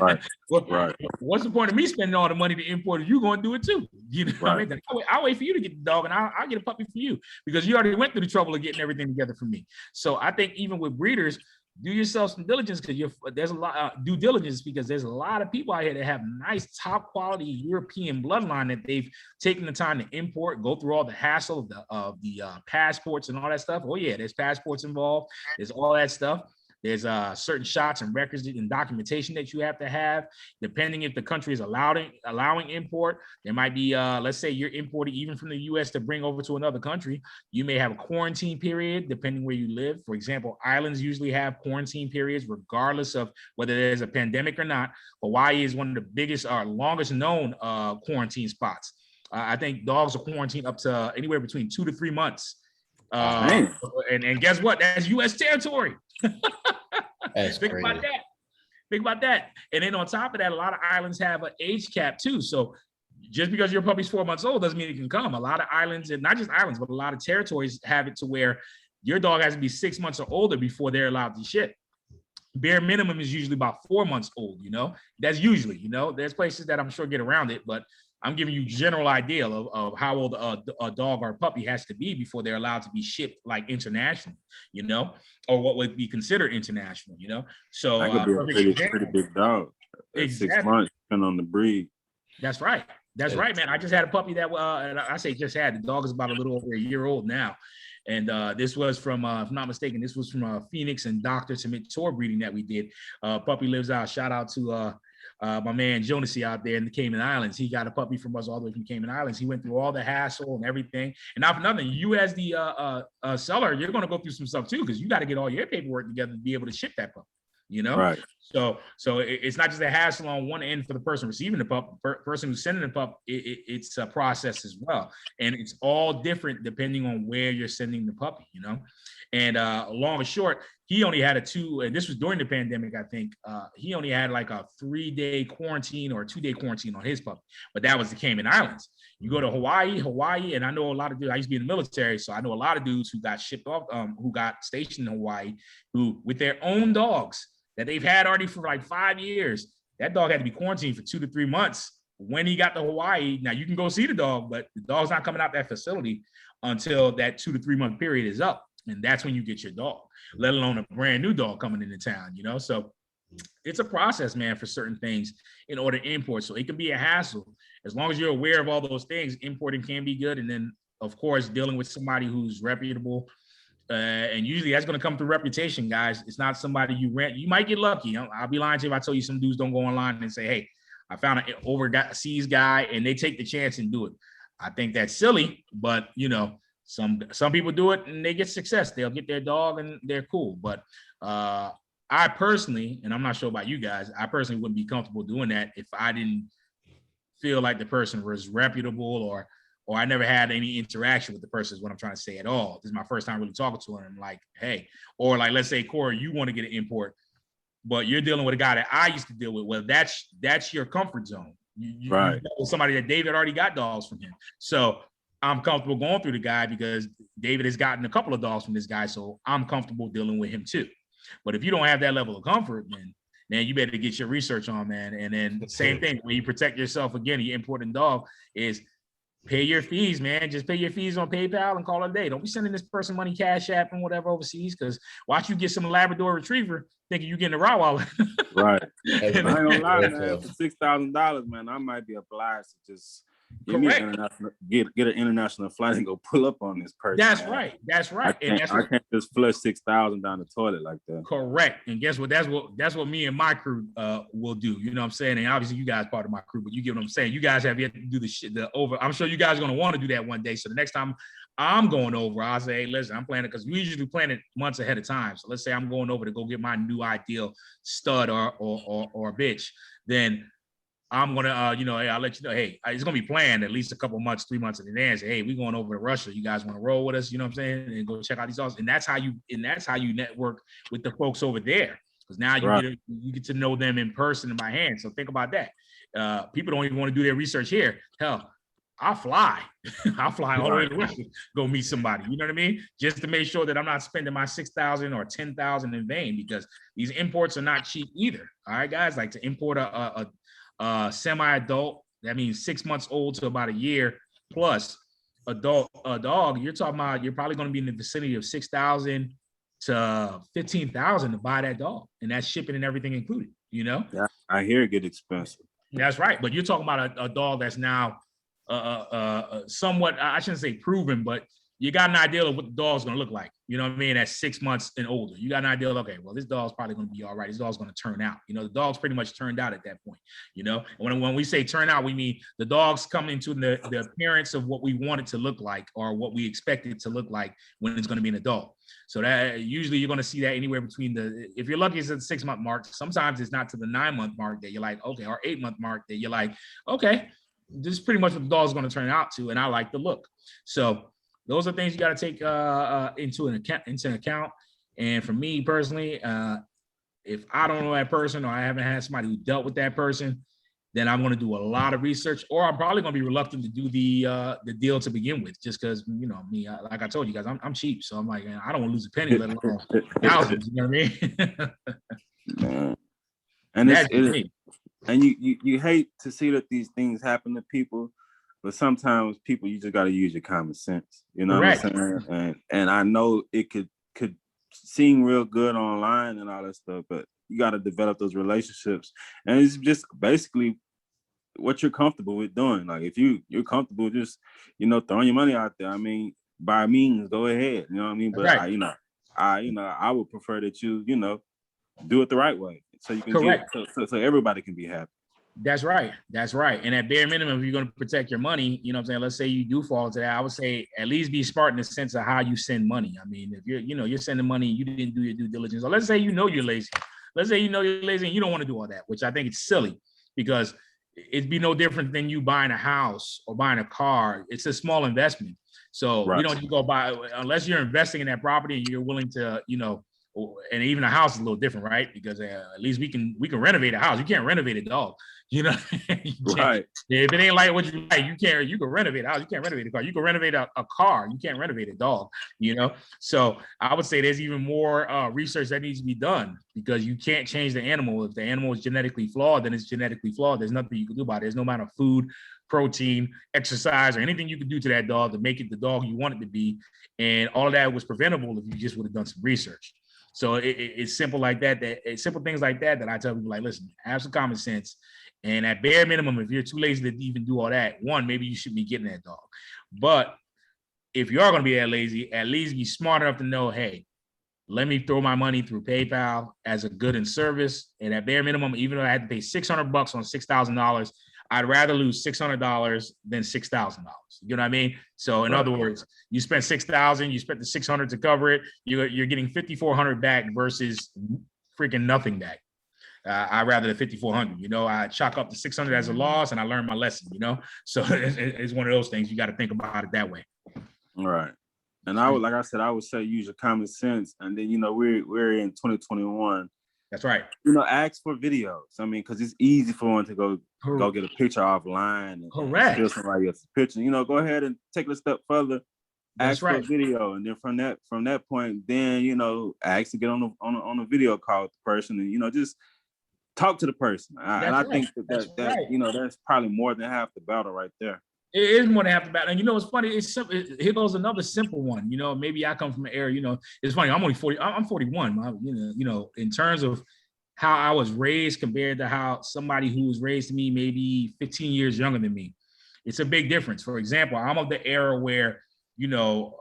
Right. Right. What's the point of me spending all the money to import it? You're going to do it too. You know what I mean? I'll wait for you to get the dog and I'll get a puppy for you because you already went through the trouble of getting everything together for me. So I think even with breeders, do yourself some diligence because there's a lot due diligence because there's a lot of people out here that have nice top quality European bloodline that they've taken the time to import, go through all the hassle of the passports and all that stuff. Oh yeah, there's passports involved. There's all that stuff. There's certain shots and records and documentation that you have to have, depending if the country is allowing import. There might be, let's say you're importing even from the U.S. to bring over to another country. You may have a quarantine period, depending where you live. For example, islands usually have quarantine periods, regardless of whether there's a pandemic or not. Hawaii is one of the biggest or longest known quarantine spots. I think dogs are quarantined up to anywhere between 2 to 3 months. And guess what? That's U.S. territory. Think about that. And then on top of that, a lot of islands have an age cap too. So just because your puppy's 4 months old doesn't mean it can come. A lot of islands, and not just islands, but a lot of territories have it to where your dog has to be 6 months or older before they're allowed to ship. Bare minimum is usually about 4 months old, you know? That's usually, you know, there's places that I'm sure get around it, but I'm giving you general idea of how old a dog or a puppy has to be before they're allowed to be shipped like international, you know, or what would be considered international, you know. So that could be a pretty big dog. Exactly. 6 months, depending on the breed. That's right. That's right, man. I just had a puppy that and I say just had. The dog is about a little over a year old now. And this was from, if I'm not mistaken, this was from Phoenix and Dr. Submit tour breeding that we did. Puppy lives out. Shout out to my man Jonasy out there in the Cayman Islands. He got a puppy from us all the way from Cayman Islands. He went through all the hassle and everything. And not for nothing, you as the seller, you're going to go through some stuff too, because you got to get all your paperwork together to be able to ship that puppy, you know? Right. So it's not just a hassle on one end for the person receiving the pup, person who's sending the pup, it's a process as well. And it's all different depending on where you're sending the puppy, you know? And long and short, he only had this was during the pandemic, I think. He only had like a 3-day quarantine or a 2-day quarantine on his puppy, but that was the Cayman Islands. You go to Hawaii, and I know a lot of dudes, I used to be in the military, so I know a lot of dudes who got shipped off, who got stationed in Hawaii, who with their own dogs that they've had already for like 5 years, that dog had to be quarantined for 2 to 3 months. When he got to Hawaii, now you can go see the dog, but the dog's not coming out that facility until that 2 to 3 month period is up. And that's when you get your dog, let alone a brand new dog coming into town, you know? So it's a process, man, for certain things in order to import. So it can be a hassle. As long as you're aware of all those things, importing can be good. And then, of course, dealing with somebody who's reputable. And usually that's going to come through reputation, guys. It's not somebody you rent. You might get lucky. I'll be lying to you if I tell you some dudes don't go online and say, hey, I found an overseas guy, and they take the chance and do it. I think that's silly, but, you know, some people do it and they get success. They'll get their dog and they're cool. But I personally, and I'm not sure about you guys, I personally wouldn't be comfortable doing that if I didn't feel like the person was reputable or I never had any interaction with the person is what I'm trying to say at all. This is my first time really talking to her. And like, hey, or like, let's say, Corey, you want to get an import, but you're dealing with a guy that I used to deal with. Well, that's your comfort zone. Right. Somebody that David already got dogs from him. So I'm comfortable going through the guy because David has gotten a couple of dogs from this guy. So I'm comfortable dealing with him too. But if you don't have that level of comfort, then you better get your research on, man. And then same thing, when you protect yourself again, you importing dog is pay your fees, man. Just pay your fees on PayPal and call it a day. Don't be sending this person money, Cash App and whatever overseas, because watch you get some Labrador Retriever thinking you getting a Rottweiler. Right. I ain't gonna lie, man. tough. For $6,000, man, I might be obliged to just get me an international international flight and go pull up on this person. That's man. right. That's right. I can't just flush 6,000 down the toilet like that. Correct. And guess what? That's what me and my crew will do. You know what I'm saying? And obviously you guys part of my crew, but you get what I'm saying. You guys have yet to do the shit. I'm sure you guys are gonna want to do that one day. So the next time I'm going over, I'll say, hey, listen, I'm planning, because we usually plan it months ahead of time. So let's say I'm going over to go get my new ideal stud or bitch. Then I'm gonna, hey, I'll let you know. Hey, it's gonna be planned at least a couple months, 3 months in advance. Hey, we're going over to Russia. You guys want to roll with us? You know what I'm saying? And go check out these dogs. And that's how you network with the folks over there. Because now you get to know them in person and by hand. So think about that. People don't even want to do their research here. Hell, I'll fly. I'll fly all the way to Russia, go meet somebody. You know what I mean? Just to make sure that I'm not spending my $6,000 or $10,000 in vain, because these imports are not cheap either. All right, guys, like to import a semi-adult, that means 6 months old to about a year, plus a dog, you're talking about, you're probably going to be in the vicinity of $6,000 to $15,000 to buy that dog, and that's shipping and everything included. You know? Yeah, I hear it get expensive. That's right, but you're talking about a dog that's now somewhat, I shouldn't say proven, but you got an idea of what the dog's going to look like. You know what I mean? At 6 months and older, you got an idea of, okay, well, this dog's probably going to be all right. This dog's going to turn out. You know, the dog's pretty much turned out at that point. You know, and when we say turn out, we mean the dog's come into the appearance of what we want it to look like, or what we expect it to look like when it's going to be an adult. So that usually you're going to see that anywhere between if you're lucky, it's at the 6 month mark. Sometimes it's not to the 9 month mark that you're like, okay, or 8 month mark that you're like, okay, this is pretty much what the dog's going to turn out to, and I like the look. So those are things you got to take into account. And for me personally, if I don't know that person, or I haven't had somebody who dealt with that person, then I'm going to do a lot of research, or I'm probably going to be reluctant to do the deal to begin with, just because, you know, me, like I told you guys, I'm cheap, so I'm like, man, I don't want to lose a penny, let alone thousands. You know what I mean? And and you hate to see that these things happen to people, but sometimes people, you just got to use your common sense. You know what I'm saying? And I know it could seem real good online and all that stuff, but you got to develop those relationships. And it's just basically what you're comfortable with doing. Like if you're comfortable just, you know, throwing your money out there, I mean, by means, go ahead. You know what I mean? But I would prefer that you do it the right way, so you can so everybody can be happy. That's right. And at bare minimum, if you're going to protect your money, you know what I'm saying? Let's say you do fall into that. I would say at least be smart in the sense of how you send money. I mean, if you're sending money, you didn't do your due diligence. Or let's say you're lazy. Let's say you're lazy and you don't want to do all that, which I think it's silly, because it'd be no different than you buying a house or buying a car. It's a small investment. So you don't just go buy, unless you're investing in that property and you're willing to, and even a house is a little different, right? Because at least we can renovate a house. You can't renovate a dog, Right. If it ain't like what you like, you can renovate a house. You can't renovate a car. You can renovate a car. You can't renovate a dog, So I would say there's even more research that needs to be done, because you can't change the animal. If the animal is genetically flawed, then it's genetically flawed. There's nothing you can do about it. There's no amount of food, protein, exercise, or anything you can do to that dog to make it the dog you want it to be. And all of that was preventable if you just would have done some research. So it's simple like that. It's simple things like that I tell people, like, listen, have some common sense. And at bare minimum, if you're too lazy to even do all that, one, maybe you should be getting that dog. But if you are going to be that lazy, at least be smart enough to know, hey, let me throw my money through PayPal as a good and service. And at bare minimum, even though I had to pay $600 on $6,000, I'd rather lose $600 than $6,000. You know what I mean? So in other words, you spent $6,000, you spent the $600 to cover it. You're getting $5,400 back versus freaking nothing back. I'd rather the $5,400. I chalk up the $600 as a loss, and I learned my lesson. So it's one of those things. You got to think about it that way. All right. And I would say use your common sense. And then we're in 2021. That's right. Ask for videos. I mean, because it's easy for one to go go get a picture offline and Correct. steal somebody else's picture. You know, go ahead and take it a step further. That's ask for a video, and then from that point, then you know, ask to get on a video call with the person, and you know, just talk to the person. I think that you know, that's probably more than half the battle right there. It is more than half the battle. And you know, it's funny. It's simple. Here goes another simple one. You know, maybe I come from an era. You know, it's funny. I'm only 40. I'm 41. You know, in terms of how I was raised compared to how somebody who was raised to me maybe 15 years younger than me, it's a big difference. For example, I'm of the era where, you know,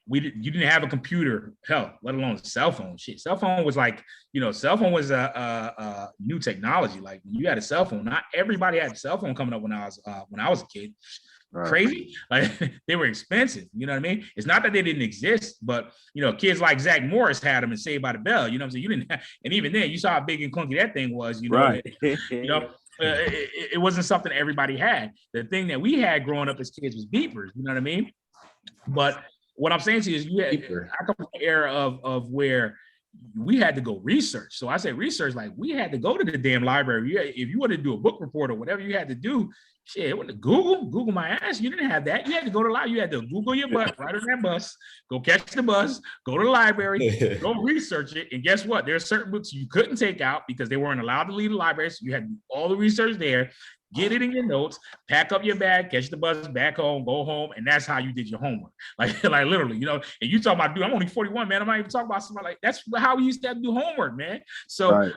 you didn't have a computer, hell, let alone a cell phone. Shit, cell phone was like, you know, cell phone was a new technology. Like you had a cell phone. Not everybody had a cell phone coming up when I was a kid. Right. Crazy, like they were expensive. You know what I mean? It's not that they didn't exist, but you know, kids like Zach Morris had them and Saved by the Bell. You know what I'm saying? You didn't, and even then, you saw how big and clunky that thing was. You know, right? You know. It wasn't something everybody had. The thing that we had growing up as kids was beepers. You know what I mean? But what I'm saying to you is, I come from the era of where we had to go research. So I say research, like we had to go to the damn library. If you wanted to do a book report or whatever you had to do, shit, it wasn't Google my ass. You didn't have that. You had to go to the library. You had to Google your butt, right on that bus, go catch the bus, go to the library, go research it. And guess what? There are certain books you couldn't take out because they weren't allowed to leave the library. So you had to do all the research there. Get it in your notes, pack up your bag, catch the bus back home, go home, and that's how you did your homework. Like literally, you know. And you talking about, dude, I'm only 41, man. I'm not even talking about somebody like that's how we used to have to do homework, man. So right.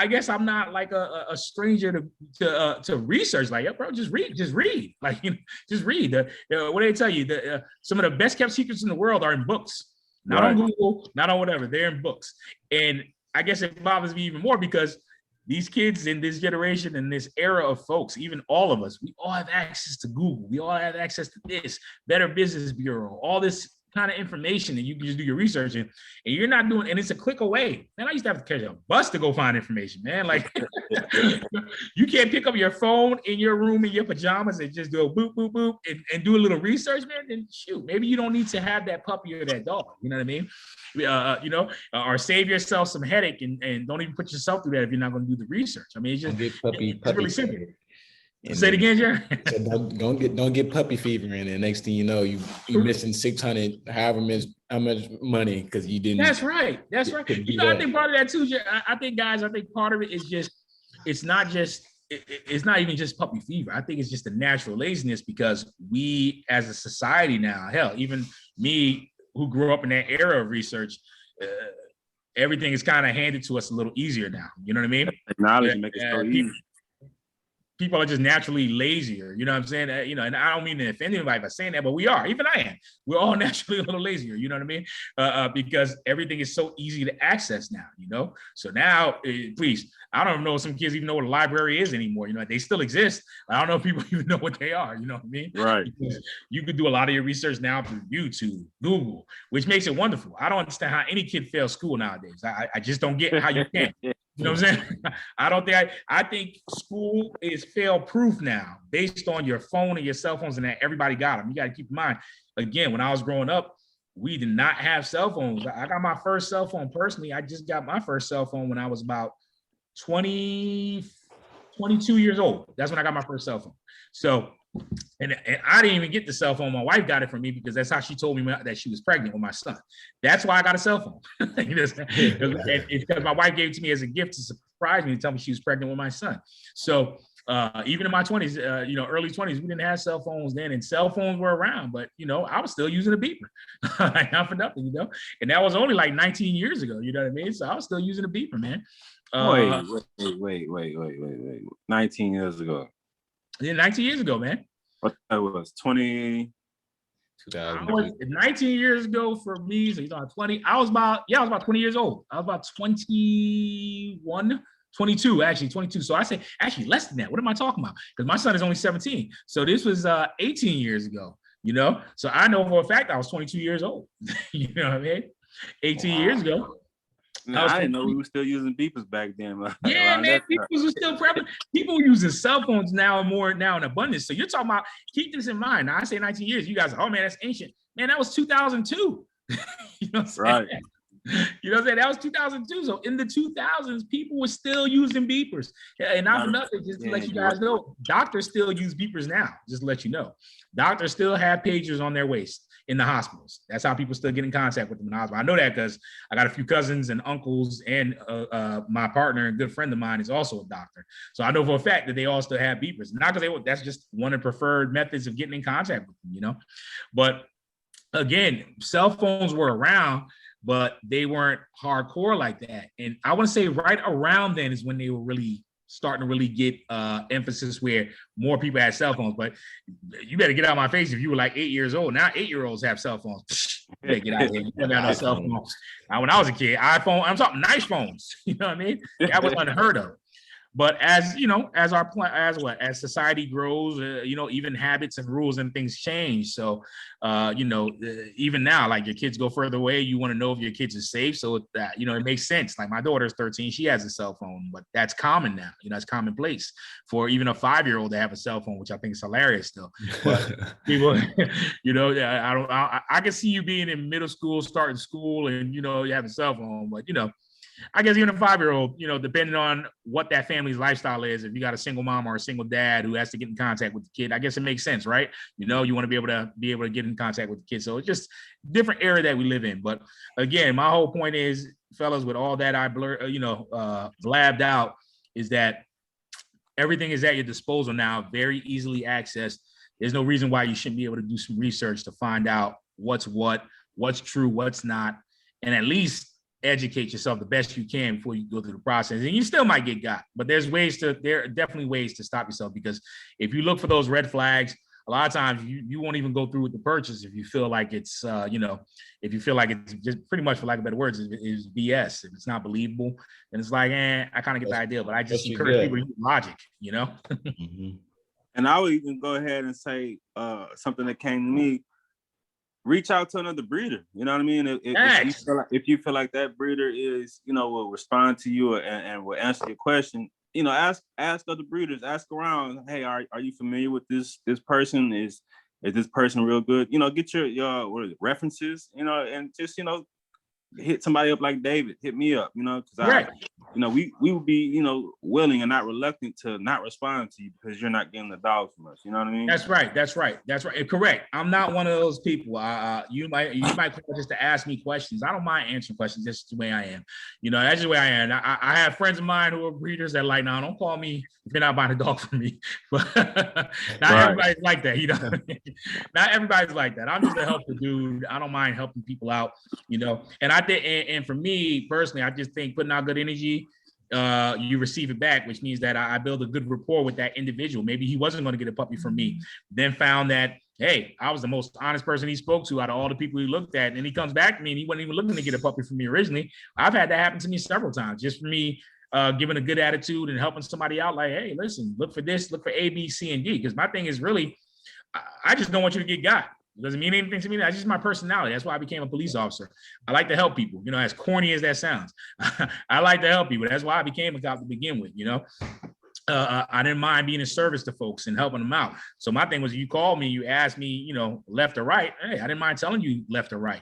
I guess I'm not like a stranger to research. Like, yeah, bro, just read. Like, you know, just read. What do they tell you? Some of the best kept secrets in the world are in books, not on Google, not on whatever. They're in books, and I guess it bothers me even more because these kids in this generation and this era of folks, even all of us, we all have access to Google. We all have access to this, Better Business Bureau, all this kind of information, and you can just do your research and you're not doing, and it's a click away. Man, I used to have to catch a bus to go find information, man. Like you can't pick up your phone in your room in your pajamas and just do a boop, boop, boop and do a little research, man. Then shoot, maybe you don't need to have that puppy or that dog. You know what I mean? You know, or save yourself some headache and don't even put yourself through that if you're not going to do the research. I mean, it's just it's really simple. Say it again, Jerry. Don't get puppy fever, and the next thing you know, you missing 600, how much money because you didn't. That's right. You know, I think part of that too. I think part of it is just it's not even just puppy fever. I think it's just a natural laziness because we as a society now, hell, even me who grew up in that era of research, everything is kind of handed to us a little easier now. You know what I mean? Technology makes it so easy. People are just naturally lazier, you know what I'm saying? You know, and I don't mean to offend anybody by saying that, but we are. Even I am. We're all naturally a little lazier, you know what I mean? Because everything is so easy to access now, you know? So now, please, I don't know if some kids even know what a library is anymore. You know, they still exist. I don't know if people even know what they are, you know what I mean? Right. Because you could do a lot of your research now through YouTube, Google, which makes it wonderful. I don't understand how any kid fails school nowadays. I just don't get how you can. You know what I'm saying? I think school is fail-proof now based on your phone and your cell phones and that everybody got them. You got to keep in mind, again, when I was growing up, we did not have cell phones. I got my first cell phone personally. I just got my first cell phone when I was about 22 years old. That's when I got my first cell phone. So, and I didn't even get the cell phone. My wife got it from me because that's how she told me that she was pregnant with my son. That's why I got a cell phone. It's because my wife gave it to me as a gift to surprise me and tell me she was pregnant with my son. So even in my 20s, you know, early 20s, we didn't have cell phones then, and cell phones were around, but you know, I was still using a beeper, like not for nothing, you know. And that was only like 19 years ago. You know what I mean? So I was still using a beeper, man. Wait. 19 years ago. Yeah, 19 years ago, man. What that was 20. 19 years ago for me. So he's on 20. I was about 20 years old. I was about 21, 22, actually 22. So I say actually less than that. What am I talking about? Because my son is only 17. So this was 18 years ago, you know? So I know for a fact I was 22 years old. You know what I mean? 18 years ago. I didn't know we were still using beepers back then. Yeah, man, beepers were still prevalent. People using cell phones now in abundance. So you're talking about, keep this in mind. Now I say 19 years, you guys are, oh man, that's ancient. Man, that was 2002. You know what I'm saying? Right. You know what I'm saying? That was 2002. So in the 2000s, people were still using beepers. And not for nothing, just to let you guys know, doctors still use beepers now, just to let you know. Doctors still have pagers on their waist in the hospitals. That's how people still get in contact with them in the hospital. I know that because I got a few cousins and uncles, and my partner and good friend of mine is also a doctor. So I know for a fact that they all still have beepers. Not because that's just one of the preferred methods of getting in contact with them, you know? But again, cell phones were around, but they weren't hardcore like that. And I want to say right around then is when they were really starting to really get emphasis where more people had cell phones. But you better get out of my face if you were like 8 years old. Now 8-year-olds have cell phones. You better get out of here. You never had no cell phone. Now, when I was a kid, iPhone, I'm talking nice phones. You know what I mean? That was unheard of. But as you know, as society grows, you know, even habits and rules and things change. So, you know, even now, like your kids go further away, you want to know if your kids are safe. So that, you know, it makes sense. Like my daughter's 13, she has a cell phone, but that's common now. You know, it's commonplace for even a 5-year-old to have a cell phone, which I think is hilarious still. But people, you know, I can see you being in middle school, starting school, and you know, you have a cell phone, but you know. I guess even a 5-year-old, you know, depending on what that family's lifestyle is, if you got a single mom or a single dad who has to get in contact with the kid, I guess it makes sense, right? You know, you want to be able to get in contact with the kid. So it's just different era that we live in. But again, my whole point is, fellas, with all that I blabbed out, is that everything is at your disposal now, very easily accessed. There's no reason why you shouldn't be able to do some research to find out what's true, what's not, and at least educate yourself the best you can before you go through the process. And you still might get got, but there are definitely ways to stop yourself, because if you look for those red flags, a lot of times you won't even go through with the purchase if you feel like it's if you feel like it's just pretty much, for lack of better words, is BS. If it's not believable, then it's like, I kind of get the idea, but I just encourage people to use logic, you know. Mm-hmm. And I would even go ahead and say something that came to me. Reach out to another breeder. You know what I mean? If you feel like that breeder is, you know, will respond to you and will answer your question, you know, ask other breeders, ask around. Hey, are you familiar with this person? Is this person real good? You know, get your references. You know, and just, you know, hit somebody up like David. Hit me up. You know, because we would be, you know, willing and not reluctant to not respond to you because you're not getting the dog from us. You know what I mean? That's right. Correct. I'm not one of those people. You might call just to ask me questions. I don't mind answering questions. That's the way I am. You know, that's the way I am. I have friends of mine who are breeders that are like, no, don't call me if you're not buying a dog from me. But not everybody's like that. You know, not everybody's like that. I'm just a helpful dude. I don't mind helping people out. You know, and I think, and for me personally, I just think putting out good energy, you receive it back, which means that I build a good rapport with that individual. Maybe he wasn't going to get a puppy from me, then found that, hey, I was the most honest person he spoke to out of all the people he looked at. And he comes back to me and he wasn't even looking to get a puppy from me originally. I've had that happen to me several times, just for me giving a good attitude and helping somebody out. Like, hey, listen, look for this, look for A, B, C, and D. Because my thing is really, I just don't want you to get got. It doesn't mean anything to me. That's just my personality. That's why I became a police officer. I like to help people, you know, as corny as that sounds. I like to help people. That's why I became a cop to begin with, you know. I didn't mind being in service to folks and helping them out. So my thing was, you called me, you asked me, you know, left or right. Hey, I didn't mind telling you left or right.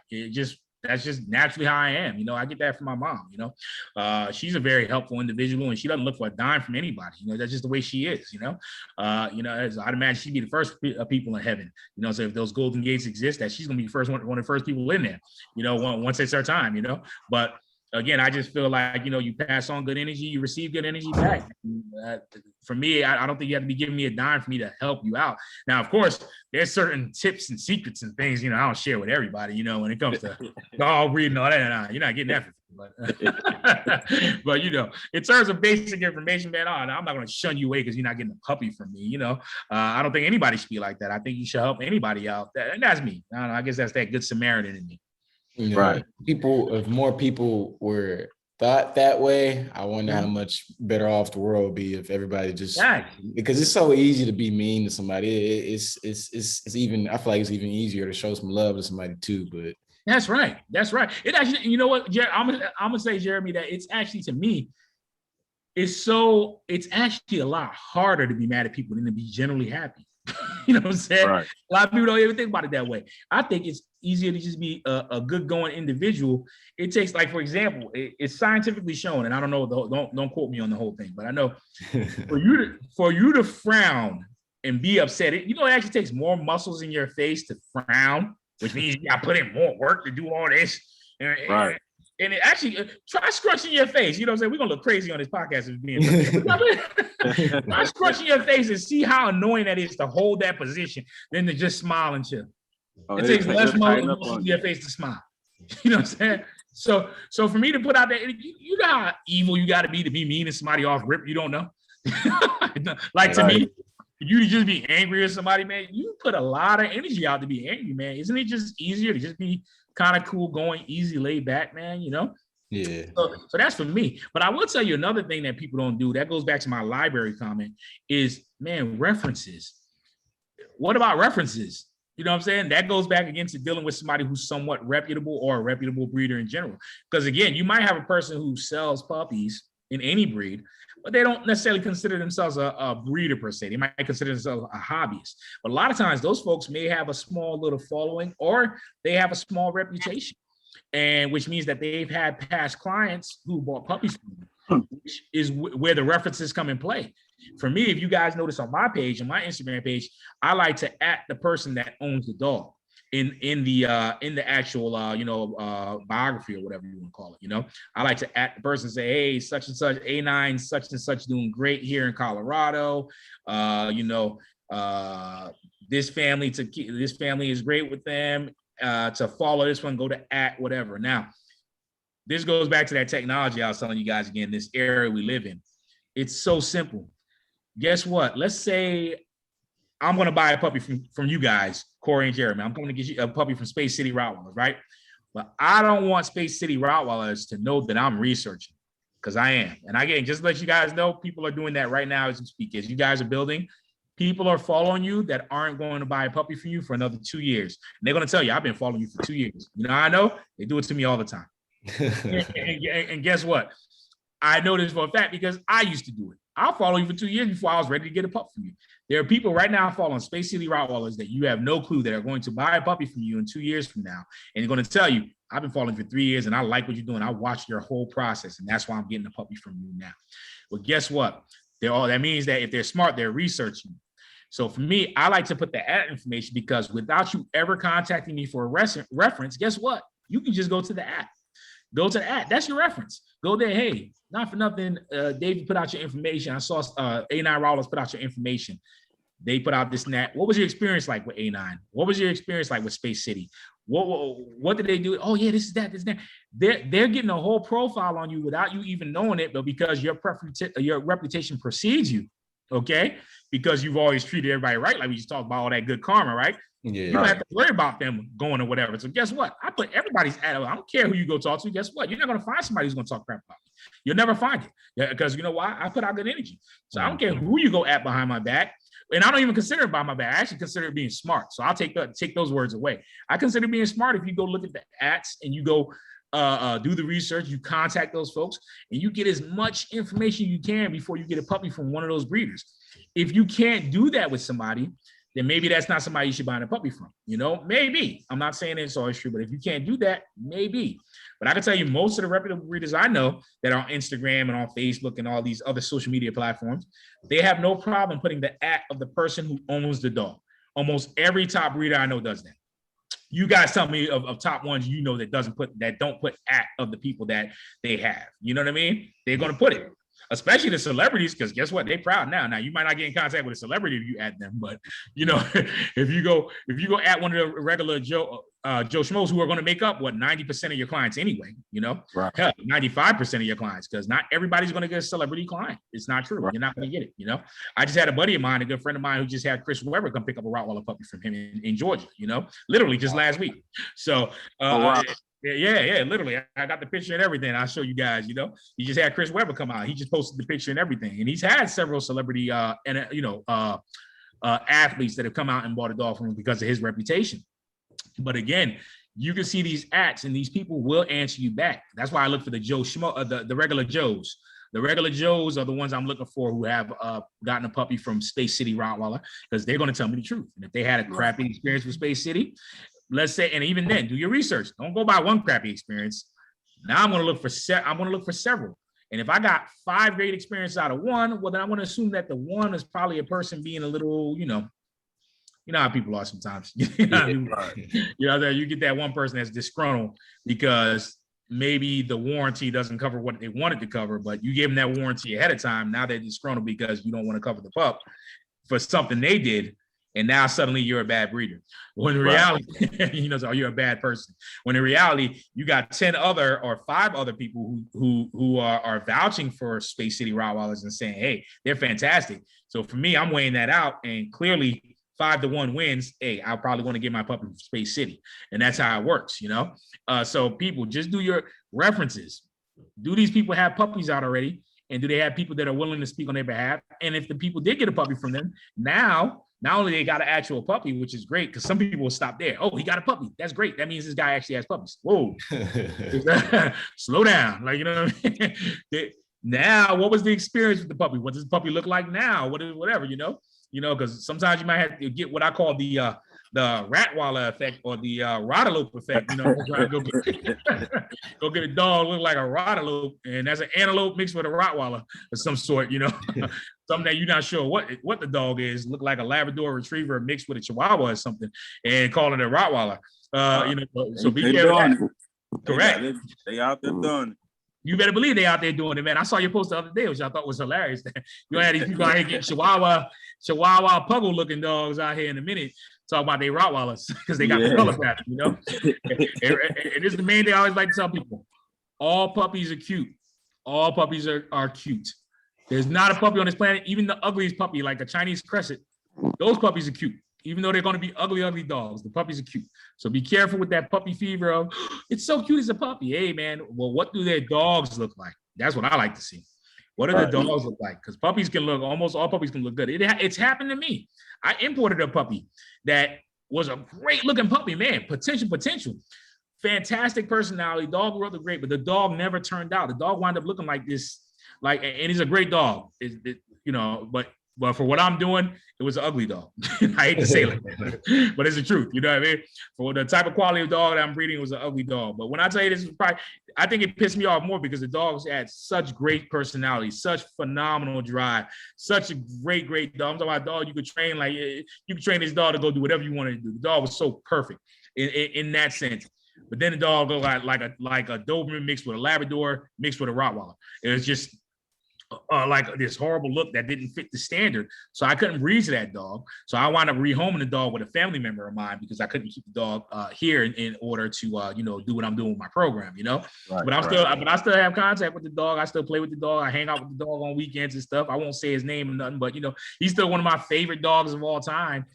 That's just naturally how I am. You know, I get that from my mom, you know. She's a very helpful individual and she doesn't look for a dime from anybody. You know, that's just the way she is, you know. I'd imagine she'd be the first people in heaven, you know. So if those golden gates exist, that she's going to be one of the first people in there, you know, once it's her time, you know. But again, I just feel like, you know, you pass on good energy, you receive good energy back. For me, I don't think you have to be giving me a dime for me to help you out. Now, of course, there's certain tips and secrets and things, you know, I don't share with everybody, you know, when it comes to dog breeding and all that. You're not getting that for free. But, you know, in terms of basic information, man, I'm not going to shun you away because you're not getting a puppy from me, you know. I don't think anybody should be like that. I think you should help anybody out. And that's me. I don't know, I guess that's that good Samaritan in me. You know, if more people were thought that way, I wonder how much better off the world would be if everybody just, because it's so easy to be mean to somebody. It's even, I feel like it's even easier to show some love to somebody too, but. That's right. It actually, you know what, I'm gonna say, Jeremy, that it's actually, to me, it's actually a lot harder to be mad at people than to be generally happy. You know what I'm saying? Right. A lot of people don't even think about it that way. I think it's easier to just be a good going individual. It takes, like, for example, it's scientifically shown, and I don't know, don't quote me on the whole thing, but I know for you to frown and be upset, it actually takes more muscles in your face to frown, which means you got to put in more work to do all this. Right. And it actually, try scrunching your face. You know what I'm saying? We're going to look crazy on this podcast. Try scrunching your face and see how annoying that is to hold that position than to just smile and chill. It takes less muscles in your face to smile. You know what I'm saying? So for me to put out that, you know how evil you got to be mean to somebody off rip you don't know? Like, to me, you just be angry at somebody, man. You put a lot of energy out to be angry, man. Isn't it just easier to just be kind of cool, going easy, laid back, man? Yeah. So that's for me. But I will tell you another thing that people don't do, that goes back to my library comment, is, man, references. What about references? You know what I'm saying? That goes back again to dealing with somebody who's somewhat reputable, or a reputable breeder in general. Because again, you might have a person who sells puppies in any breed, but they don't necessarily consider themselves a breeder per se. They might consider themselves a hobbyist. But a lot of times those folks may have a small little following, or they have a small reputation, and which means that they've had past clients who bought puppies from them, which is where the references come in play. For me, if you guys notice on my page, on my Instagram page, I like to @ the person that owns the dog in the actual biography, or whatever you want to call it. I like to @ the person, say, hey, such and such, A9 such and such doing great here in Colorado. This family is great with them. To follow this one, go to @ whatever. Now, this goes back to that technology I was telling you guys again, this era we live in. It's so simple. Guess what? Let's say I'm going to buy a puppy from you guys, Corey and Jeremy. I'm going to get you a puppy from Space City Rottweilers, right? But I don't want Space City Rottweilers to know that I'm researching, because I am. And again, just to let you guys know, people are doing that right now as we speak. As you guys are building, people are following you that aren't going to buy a puppy from you for another 2 years. And they're going to tell you, I've been following you for 2 years. I know they do it to me all the time. and guess what? I know this for a fact because I used to do it. I'll follow you for 2 years before I was ready to get a pup from you. There are people right now following Space City Rottweilers that you have no clue that are going to buy a puppy from you in 2 years from now. And they're going to tell you, I've been following you for 3 years and I like what you're doing. I watched your whole process, and that's why I'm getting a puppy from you now. Well, guess what? That means that if they're smart, they're researching. So for me, I like to put the @ information, because without you ever contacting me for a reference, guess what? You can just go to the @ Go to the @ That's your reference. Go there. Hey, not for nothing, David put out your information. I saw A9 Rottweilers put out your information. They put out this and that. What was your experience like with A9? What was your experience like with Space City? What did they do? Oh yeah, this is that. They're getting a whole profile on you without you even knowing it, but because your reputation precedes you, okay? Because you've always treated everybody right, like we just talked about all that good karma, right? Yeah. You don't have to worry about them going or whatever. So guess what? I put everybody's @ I don't care who you go talk to. Guess what? You're not going to find somebody who's going to talk crap about you. You'll never find it, because you know why? I put out good energy. So I don't care who you go @ behind my back. And I don't even consider it behind my back. I actually consider it being smart. So I'll take those words away. I consider being smart if you go look at the @ and you go do the research, you contact those folks, and you get as much information you can before you get a puppy from one of those breeders. If you can't do that with somebody, then maybe that's not somebody you should buy a puppy from. Maybe. I'm not saying it's always true, but if you can't do that, maybe. But I can tell you, most of the reputable breeders I know that are on Instagram and on Facebook and all these other social media platforms, they have no problem putting the @ of the person who owns the dog. Almost every top breeder I know does that. You guys tell me of top ones that don't put @ of the people that they have. You know what I mean? They're going to put it. Especially the celebrities, because guess what? They're proud now. Now you might not get in contact with a celebrity if you @ them, but if you go @ one of the regular Joe Schmoes who are going to make up 90% of your clients anyway. Right. Hell, 95% of your clients, because not everybody's going to get a celebrity client. It's not true. Right. You're not going to get it. I just had a buddy of mine, a good friend of mine, who just had Chris Webber come pick up a Rottweiler puppy from him in Georgia. Literally just last week. So. Wow. Yeah, literally. I got the picture and everything. I'll show you guys, He just had Chris Webber come out. He just posted the picture and everything. And he's had several celebrity athletes that have come out and bought a dog from him because of his reputation. But again, you can see these @ and these people will answer you back. That's why I look for the Joe Schmo, the regular Joes. The regular Joes are the ones I'm looking for who have gotten a puppy from Space City Rottweiler, because they're going to tell me the truth. And if they had a crappy experience with Space City, let's say, and even then, do your research. Don't go by one crappy experience. Now I'm going to look for several. And if I got 5 great experiences out of one, well, then I'm going to assume that the one is probably a person being a little, you know how people are sometimes. You know, you get that one person that's disgruntled because maybe the warranty doesn't cover what they wanted to cover, but you gave them that warranty ahead of time. Now they're disgruntled because you don't want to cover the pup for something they did. And now suddenly you're a bad breeder. When in reality, so you're a bad person. When in reality, you got 10 other or 5 other people who are vouching for Space City Rottweilers and saying, hey, they're fantastic. So for me, I'm weighing that out, and clearly 5-1 wins. Hey, I'll probably want to get my puppy from Space City. And that's how it works, So people, just do your references. Do these people have puppies out already? And do they have people that are willing to speak on their behalf? And if the people did get a puppy from them, now, not only they got an actual puppy, which is great, because some people will stop there. Oh, he got a puppy. That's great. That means this guy actually has puppies. Whoa. Slow down. Like, what I mean? Now, what was the experience with the puppy? What does the puppy look like now? Whatever, because sometimes you might have to get what I call the Rottweiler effect or the Rottalope effect. Go get a dog look like a Rottalope, and that's an antelope mixed with a Rottweiler of some sort. Something that you're not sure what the dog is. Look like a Labrador Retriever mixed with a Chihuahua or something, and call it a Rottweiler. So be careful. Correct. They out there doing it. You better believe they out there doing it, man. I saw your post the other day, which I thought was hilarious. You had these people out here getting Chihuahua puggle looking dogs out here in a minute, talking about they Rottweilers because they got the color pattern, and this is the main thing I always like to tell people. All puppies are cute. All puppies are cute. There's not a puppy on this planet, even the ugliest puppy, like a Chinese Crescent, those puppies are cute. Even though they're going to be ugly dogs, the puppies are cute. So be careful with that puppy fever of, it's so cute as a puppy. Hey, man, well, what do their dogs look like? That's what I like to see. What do the dogs look like? Because puppies can look, almost all puppies can look good. It's happened to me. I imported a puppy that was a great looking puppy, man. Potential. Fantastic personality. Dog grew up great, but the dog never turned out. The dog wound up looking like this, and he's a great dog, but for what I'm doing, it was an ugly dog. I hate to say it like that, but it's the truth. You know what I mean? For the type of quality of dog that I'm breeding, it was an ugly dog. But when I tell you this is probably, I think it pissed me off more because the dogs had such great personality, such phenomenal drive, such a great dog. I'm talking about a dog you could train, you could train this dog to go do whatever you wanted to do. The dog was so perfect in that sense. But then the dog looked like a Doberman mixed with a Labrador mixed with a Rottweiler. It was just like this horrible look that didn't fit the standard. So I couldn't breed to that dog. So I wound up rehoming the dog with a family member of mine because I couldn't keep the dog here in order to do what I'm doing with my program, But I still have contact with the dog. I still play with the dog. I hang out with the dog on weekends and stuff. I won't say his name or nothing, but he's still one of my favorite dogs of all time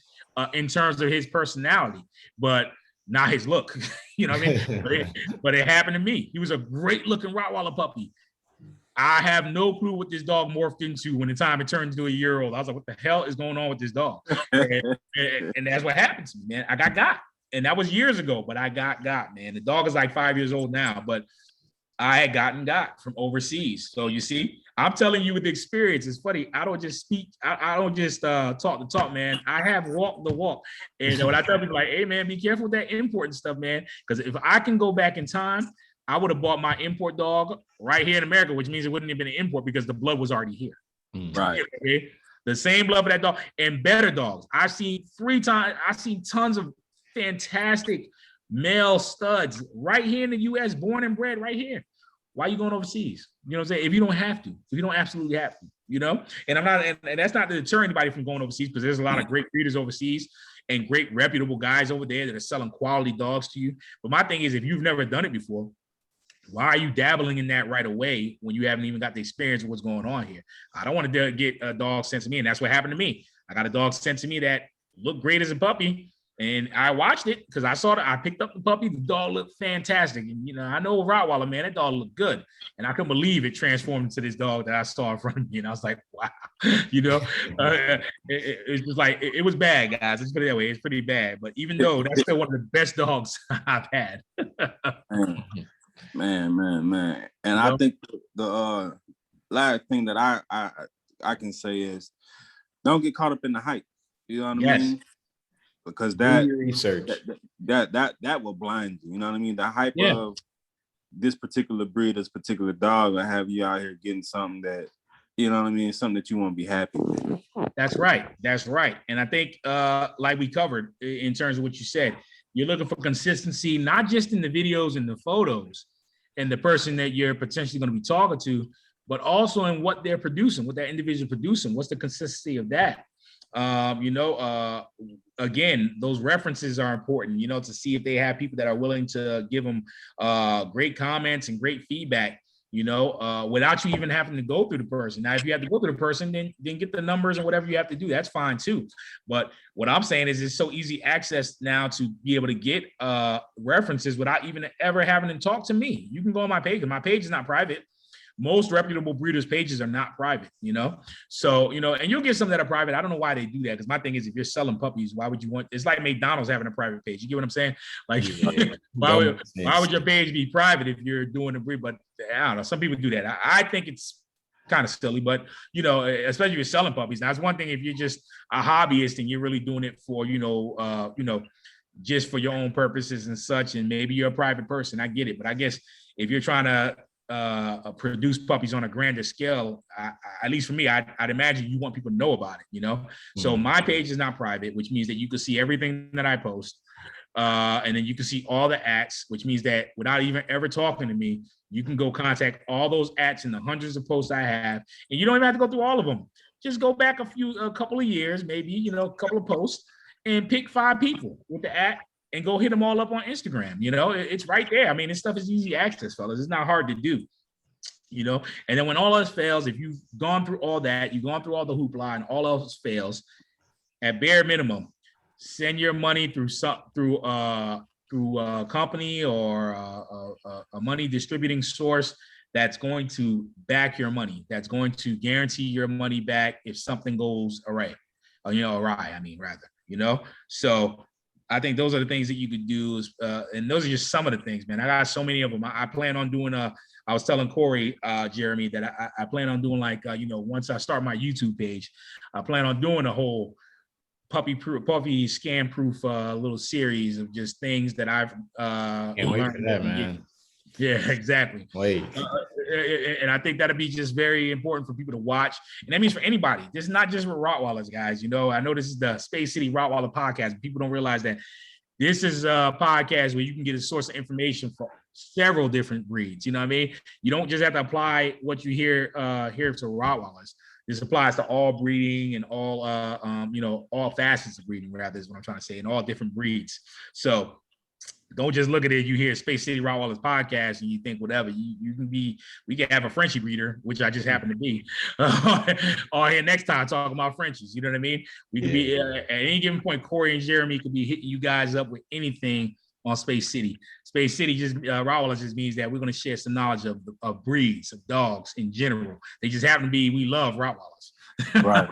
in terms of his personality, but not his look. You know what I mean? But it happened to me. He was a great looking Rottweiler puppy. I have no clue what this dog morphed into when the time it turned into a year-old. I was like, what the hell is going on with this dog? and that's what happened to me, man. I got. And that was years ago, but I got, man. The dog is like 5 years old now, but I had got from overseas. So you see, I'm telling you with the experience. It's funny. I don't just speak. I don't just talk the talk, man. I have walked the walk. And when I tell people like, hey, man, be careful with that import and stuff, man. Because if I can go back in time, I would have bought my import dog right here in America, which means it wouldn't have been an import because the blood was already here. Right. Okay? The same blood for that dog and better dogs. I've seen tons of fantastic male studs right here in the U.S., born and bred right here. Why are you going overseas? You know what I'm saying? If you don't have to, if you don't absolutely have to, and I'm not, and that's not to deter anybody from going overseas because there's a lot of great breeders overseas and great reputable guys over there that are selling quality dogs to you. But my thing is, if you've never done it before, why are you dabbling in that right away when you haven't even got the experience of what's going on here? I don't want to get a dog sent to me, and that's what happened to me. I got a dog sent to me that looked great as a puppy, and I watched it because I picked up the puppy. The dog looked fantastic, and I know Rottweiler, man, that dog looked good, and I couldn't believe it transformed into this dog that I saw in front of me, and I was like, wow, it was like it was bad, guys. Let's put it that way. It's pretty bad, but even though that's still one of the best dogs I've had. Man. And I think the last thing that I can say is don't get caught up in the hype. You know what I mean? Because that research that will blind you. You know what I mean? The hype of this particular breed, this particular dog, will have you out here getting something that, you know what I mean, something that you won't be happy with. That's right. And I think, like we covered in terms of what you said, you're looking for consistency, not just in the videos and the photos and the person that you're potentially going to be talking to, but also in what they're producing, what that individual producing. What's the consistency of that? Again, those references are important, to see if they have people that are willing to give them great comments and great feedback, without you even having to go through the person. Now, if you have to go through the person, then get the numbers and whatever you have to do. That's fine too. But what I'm saying is it's so easy access now to be able to get references without even ever having to talk to me. You can go on my page, and my page is not private. Most reputable breeders' pages are not private, So, and you'll get some that are private. I don't know why they do that, because my thing is, if you're selling puppies, why would you want? It's like McDonald's having a private page. You get what I'm saying? Like, why would your page be private if you're doing a breed? But I don't know. Some people do that. I think it's kind of silly, but especially if you're selling puppies. Now, it's one thing if you're just a hobbyist and you're really doing it for, just for your own purposes and such, and maybe you're a private person. I get it, but I guess if you're trying to produce puppies on a grander scale, at least for me, I'd imagine you want people to know about it, So my page is not private, which means that you can see everything that I post, and then you can see all the acts, which means that without even ever talking to me, you can go contact all those acts and the hundreds of posts I have, and you don't even have to go through all of them. Just go back a couple of years, maybe a couple of posts, and pick 5 people with the act and go hit them all up on Instagram. It's right there. I mean, this stuff is easy access, fellas. It's not hard to do, and then when all else fails, if you've gone through all that, you've gone through all the hoopla and all else fails, at bare minimum, send your money through a company or a money distributing source that's going to back your money, that's going to guarantee your money back if something goes awry. So I think those are the things that you could do, and those are just some of the things, man. I got so many of them. I plan on doing I was telling Corey, Jeremy, that I plan on doing once I start my YouTube page, I plan on doing a whole puppy scam proof little series of just things that I've can't wait for that, man. Yeah, exactly. Wait. And I think that'd be just very important for people to watch. And that means for anybody. This is not just with Rottweilers, guys. I know this is the Space City Rottweiler podcast, but people don't realize that this is a podcast where you can get a source of information for several different breeds. You know what I mean? You don't just have to apply what you hear to Rottweilers. This applies to all breeding and all all facets of breeding, rather, is what I'm trying to say, and all different breeds. So don't just look at it. You hear Space City Rottweilers podcast and you think whatever. We can have a Frenchie breeder, which I just happen to be, on here next time talking about Frenchies. You know what I mean? We could be at any given point. Corey and Jeremy could be hitting you guys up with anything on Space City. Space City just Rottweilers just means that we're going to share some knowledge of breeds, of dogs in general. They just happen to be, we love Rottweilers. Right.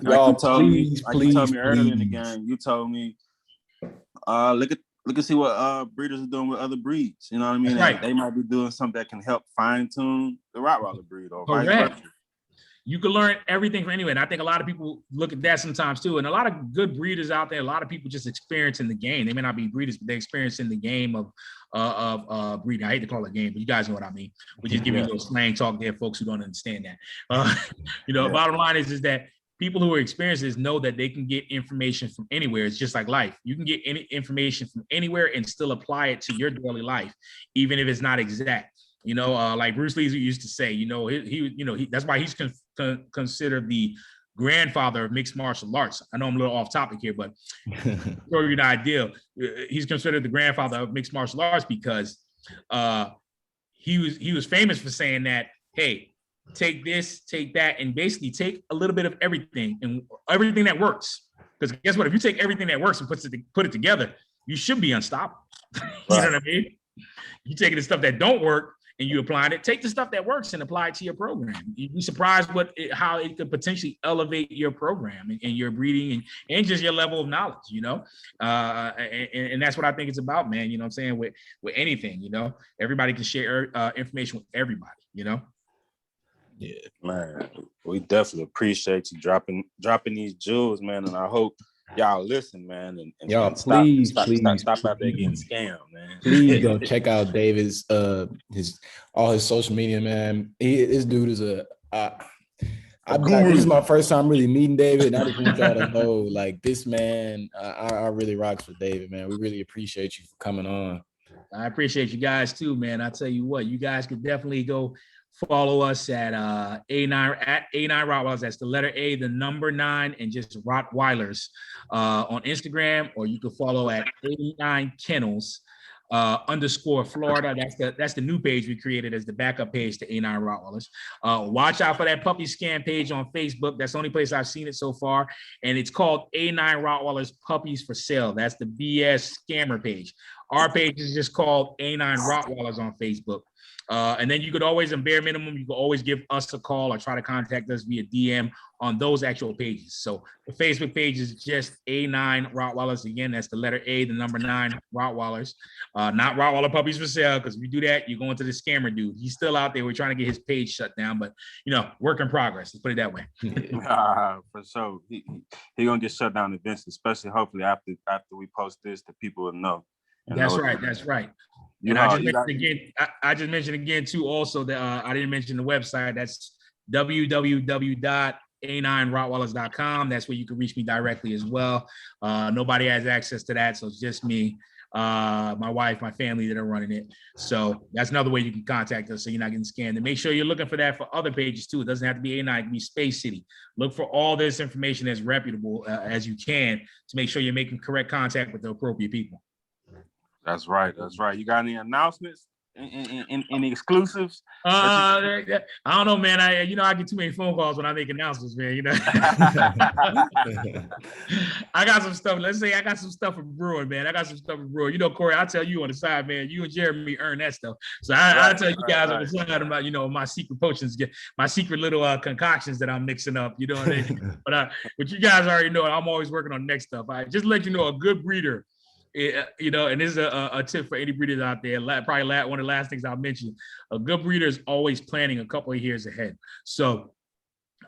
Y'all, you told please, me earlier in the game. You told me, look and see what breeders are doing with other breeds. You know what I mean? Right. They might be doing something that can help fine tune the Rottweiler breed, or vice versa. You can learn everything from anywhere. And I think a lot of people look at that sometimes too. And a lot of good breeders out there, a lot of people just experiencing the game. They may not be breeders, but they're experiencing the game of breeding. I hate to call it a game, but you guys know what I mean. We're just giving you a little slang talk there, folks who don't understand that. Bottom line is that people who are experienced this know that they can get information from anywhere. It's just like life. You can get any information from anywhere and still apply it to your daily life, even if it's not exact. Like Bruce Lee used to say, he that's why he's considered the grandfather of mixed martial arts. I know I'm a little off topic here, but for you an idea, he's considered the grandfather of mixed martial arts because he was famous for saying that, hey, take this, take that, and basically take a little bit of everything and everything that works. Because guess what? If you take everything that works and put it together, you should be unstoppable. You know what I mean? You taking the stuff that don't work and you applying it. Take the stuff that works and apply it to your program. You'd be surprised how it could potentially elevate your program and your breeding and just your level of knowledge. And that's what I think it's about, man. You know what I'm saying? With anything, everybody can share information with everybody. Yeah, man, we definitely appreciate you dropping these jewels, man. And I hope y'all listen, man, and y'all, stop please out there getting scammed, man. please go check out David's all his social media, man. This dude is this is my first time really meeting David, and I just want y'all to know, like, this man, I really rocks with David, man. We really appreciate you for coming on. I appreciate you guys too, man. I tell you what, you guys could definitely go follow us at A9 Rottweilers. That's the letter A, the number 9, and just Rottweilers on Instagram, or you can follow at A9 Kennels _ Florida. That's the new page we created as the backup page to A9 Rottweilers. Watch out for that puppy scam page on Facebook. That's the only place I've seen it so far, and it's called A9 Rottweilers Puppies for Sale. That's the BS scammer page. Our page is just called A9 Rottweilers on Facebook. And then you could always, in bare minimum, you could always give us a call or try to contact us via DM on those actual pages. So the Facebook page is just A9 Rottweilers. Again, that's the letter A, the number 9 Rottweilers. Not Rottweiler Puppies for Sale, because if you do that, you're going to the scammer dude. He's still out there. We're trying to get his page shut down, but work in progress. Let's put it that way. For sure. He gonna get shut down eventually, especially hopefully after we post this, the people will know. That's right. And I just mentioned again too, also that I didn't mention the website. That's www.a9rottweilers.com. That's where you can reach me directly as well. Nobody has access to that, so it's just me, my wife, my family that are running it. So that's another way you can contact us, so you're not getting scammed. And make sure you're looking for that for other pages too. It doesn't have to be A9, it can be Space City. Look for all this information as reputable as you can to make sure you're making correct contact with the appropriate people. That's right. You got any announcements? Any exclusives? I don't know, man. I get too many phone calls when I make announcements, man. I got some stuff. Let's say I got some stuff from brewing, man. Corey, I'll tell you on the side, man. You and Jeremy earn that stuff. So I'll tell you guys on the side about, my secret potions, my secret little concoctions that I'm mixing up. You know what I mean? But you guys already know, I'm always working on next stuff. I just let you know, a good breeder. And this is a tip for any breeders out there. Probably one of the last things I'll mention. A good breeder is always planning a couple of years ahead. So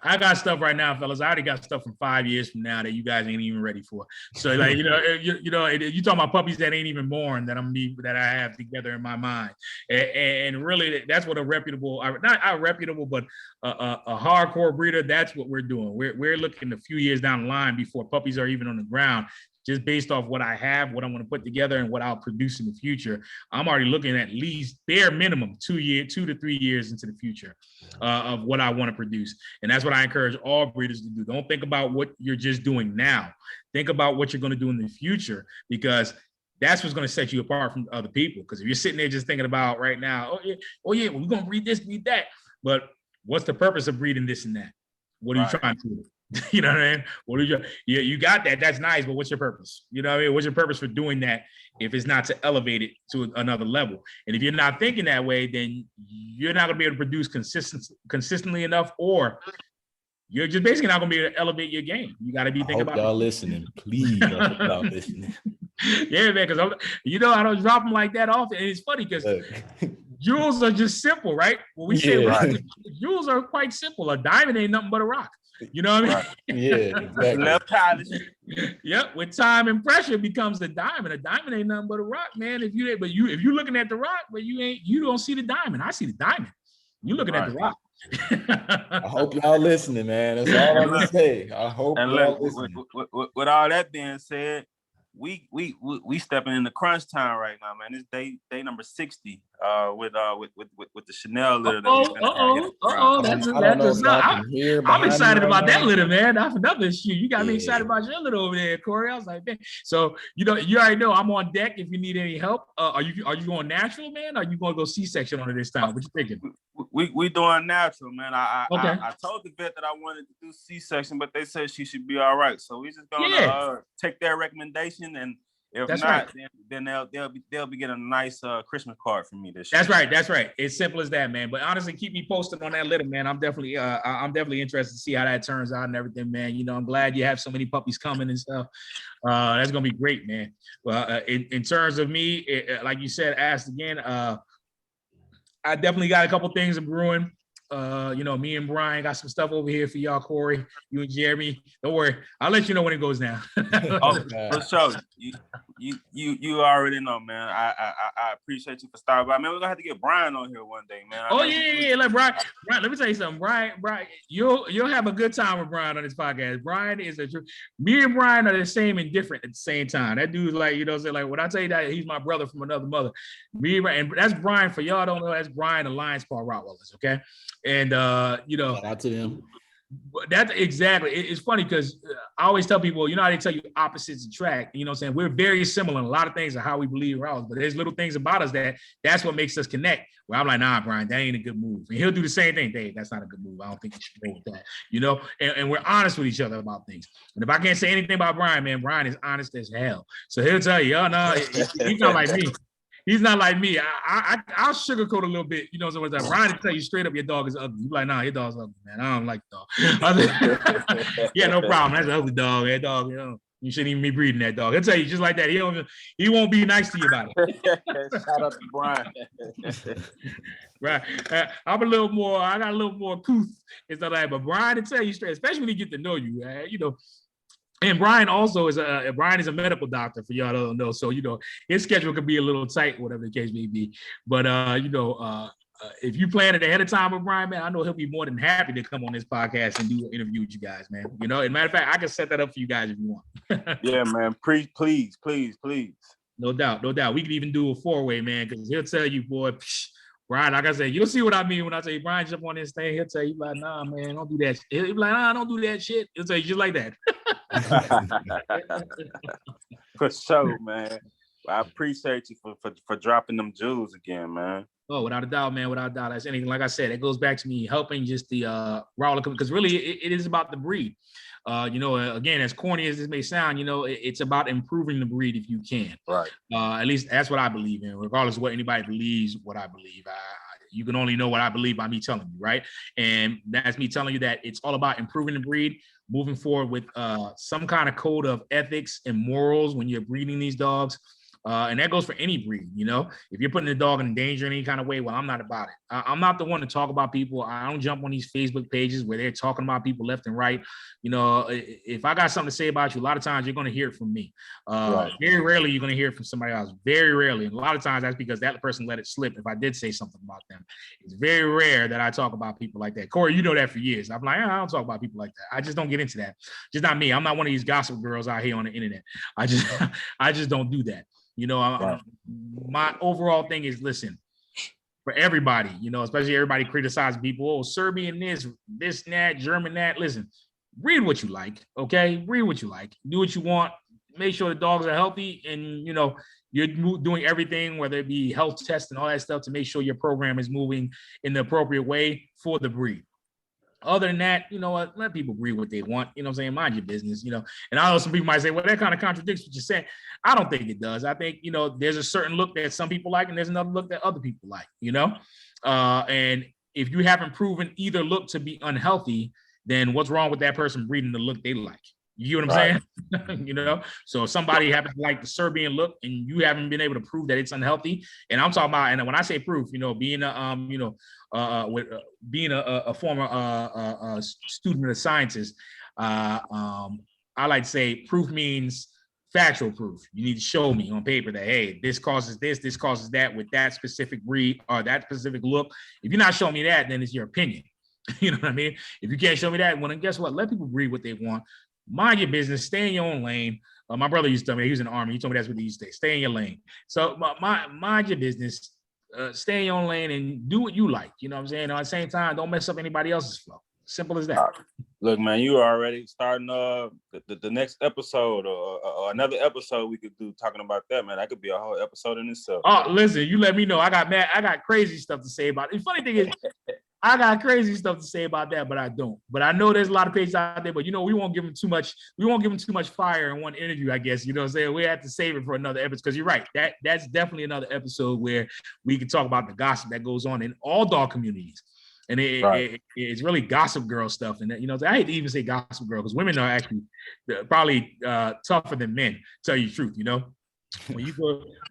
I got stuff right now, fellas. I already got stuff from 5 years from now that you guys ain't even ready for. So, like, you talking about puppies that ain't even born that I have together in my mind. And really, that's what a reputable, not a reputable, but a hardcore breeder. That's what we're doing. We're looking a few years down the line before puppies are even on the ground. Just based off what I have, what I'm going to put together, and what I'll produce in the future, I'm already looking at least bare minimum 2 to 3 years into the future of what I want to produce. And that's what I encourage all breeders to do. Don't think about what you're just doing now. Think about what you're going to do in the future, because that's what's going to set you apart from other people. Because if you're sitting there just thinking about right now, well, we're going to breed this, breed that. But what's the purpose of breeding this and that? What are you trying to do? You know what I mean? You got that. That's nice, but what's your purpose? You know what I mean? What's your purpose for doing that if it's not to elevate it to another level? And if you're not thinking that way, then you're not going to be able to produce consistently enough, or you're just basically not going to be able to elevate your game. You got to be thinking about y'all listening. Please, y'all listening. Yeah, man, because I don't drop them like that often. And it's funny because jewels are just simple, right? When we say jewels are quite simple. A diamond ain't nothing but a rock. You know what I mean? Yeah, exactly. Left college. Yep. With time and pressure, it becomes a diamond. A diamond ain't nothing but a rock, man. If you're looking at the rock, but you don't see the diamond. I see the diamond. You're looking at the rock. I hope y'all listening, man. That's all I'm gonna say. I hope y'all listening. With all that being said, we stepping in the crunch time right now, man. It's day number 60 with the Chanel litter. I'm excited about that litter, man. That's another issue. You got me excited about your litter over there, Corey. I was like, man. So you already know I'm on deck if you need any help. Are you going natural, man? Or are you going to go C-section on it this time? What you thinking? We doing natural, man. I told the vet that I wanted to do C-section, but they said she should be all right. So we just gonna take their recommendation, and if then they'll be getting a nice Christmas card from me this year. That's right. It's simple as that, man. But honestly, keep me posted on that litter, man. I'm definitely interested to see how that turns out and everything, man. I'm glad you have so many puppies coming and stuff. That's gonna be great, man. Well, in terms of me, like you said, asked again. I definitely got a couple things in brewing. You know, me and Brian got some stuff over here for y'all, Corey, you and Jeremy. Don't worry, I'll let you know when it goes down. Oh, for sure. You already know, man. I appreciate you for stopping by, man. We're gonna have to get Brian on here one day, man. Yeah. Let Brian. Let me tell you something, Brian. You'll have a good time with Brian on this podcast. Brian is me and Brian are the same and different at the same time. That dude's like, you know, say like when I tell you that he's my brother from another mother. And that's Brian. For y'all don't know, that's Brian, the Lions Paw Rottweilers. Okay, and you know, shout out to him. That's exactly. It's funny because I always tell people, you know how they tell you opposites attract. You know what I'm saying? We're very similar in a lot of things of how we believe ours, but there's little things about us that's what makes us connect. Where I'm like, nah, Brian, that ain't a good move. And he'll do the same thing. Dave, that's not a good move. I don't think you should go with that. You know, and we're honest with each other about things. And if I can't say anything about Brian, man, Brian is honest as hell. So he'll tell you, oh no, he's not like me. He's not like me. I'll sugarcoat a little bit, you know. So it's like Brian to tell you straight up, your dog is ugly. You like, nah, your dog's ugly, man. I don't like the dog. Yeah, no problem. That's an ugly dog. That dog, you know, you shouldn't even be breeding that dog. He'll tell you just like that. He won't be nice to you about it. Shout out to Brian. Right. I got a little more couth and stuff like that. But Brian to tell you straight, especially when he get to know you, you know. And Brian also is a medical doctor, for y'all don't know. So, you know, his schedule could be a little tight, whatever the case may be. But, you know, if you plan it ahead of time with Brian, man, I know he'll be more than happy to come on this podcast and do an interview with you guys, man. You know, as a matter of fact, I can set that up for you guys if you want. Yeah, man. Please. No doubt. We can even do a 4-way, man, because he'll tell you, boy, Brian, like I said, you'll see what I mean when I say Brian jump on this thing. He'll tell you like, nah, man, don't do that. He'll be like, nah, don't do that shit. He'll tell you just like that. For sure, man. I appreciate you for dropping them jewels again, man. Oh, without a doubt, man. Without a doubt. That's anything. Like I said, it goes back to me helping just the Rottweiler, because really it is about the breed. You know, again, as corny as this may sound, you know, it's about improving the breed if you can. Right. At least that's what I believe in, regardless of what anybody believes, what I believe. You can only know what I believe by me telling you, right? And that's me telling you that it's all about improving the breed, moving forward with some kind of code of ethics and morals when you're breeding these dogs. And that goes for any breed, you know. If you're putting the dog in danger in any kind of way, well, I'm not about it. I'm not the one to talk about people. I don't jump on these Facebook pages where they're talking about people left and right. You know, if I got something to say about you, a lot of times you're going to hear it from me. Right. Very rarely you're going to hear it from somebody else. Very rarely. And a lot of times that's because that person let it slip if I did say something about them. It's very rare that I talk about people like that. Corey, you know that for years. I'm like, I don't talk about people like that. I just don't get into that. Just not me. I'm not one of these gossip girls out here on the internet. I just don't do that. You know, my overall thing is, listen, for everybody, you know, especially everybody criticizing people, oh, Serbian this, that, German, that. Listen, read what you like, okay? Read what you like. Do what you want. Make sure the dogs are healthy, and, you know, you're doing everything, whether it be health tests and all that stuff, to make sure your program is moving in the appropriate way for the breed. Other than that, you know what, let people breed what they want. You know what I'm saying? Mind your business, you know. And I know some people might say, well, that kind of contradicts what you're saying. I don't think it does. I think, you know, there's a certain look that some people like, and there's another look that other people like, you know. And if you haven't proven either look to be unhealthy, then what's wrong with that person breeding the look they like? You know what I'm saying? You know, so if somebody happens to like the Serbian look and you haven't been able to prove that it's unhealthy, and I'm talking about, and when I say proof, you know, being being a former student and a scientist, I like to say proof means factual proof. You need to show me on paper that, hey, this causes this causes that with that specific breed or that specific look. If you're not showing me that, then it's your opinion. You know what I mean? If you can't show me that, well, then guess what? Let people breed what they want. Mind your business, stay in your own lane. My brother used to tell me, he was in the Army. He told me that's what he used to say, stay in your lane. So mind your business, stay in your own lane and do what you like. You know what I'm saying? At the same time, don't mess up anybody else's flow. Simple as that. Look, man, you are already starting the next episode or another episode we could do talking about that, man. That could be a whole episode in itself. Oh, listen, you let me know. I got crazy stuff to say about it. The funny thing is, I got crazy stuff to say about that, but I don't. But I know there's a lot of pages out there, but you know, we won't give them too much. We won't give them too much fire in one interview, I guess. You know what I'm saying? We have to save it for another episode, because you're right. That's definitely another episode where we can talk about the gossip that goes on in all dog communities. And it's really gossip girl stuff. And, you know, I hate to even say gossip girl, because women are actually probably tougher than men, to tell you the truth, you know? when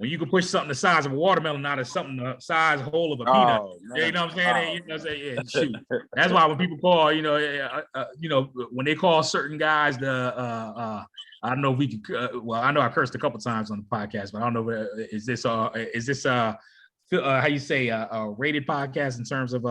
you can push something the size of a watermelon out of something the size whole of a peanut. Yeah, you know what I'm saying? You know what I'm saying? Yeah, shoot. That's why when people call, when they call certain guys I don't know if we could. Well, I know I cursed a couple times on the podcast, but I don't know. Is this how you say a rated podcast in terms of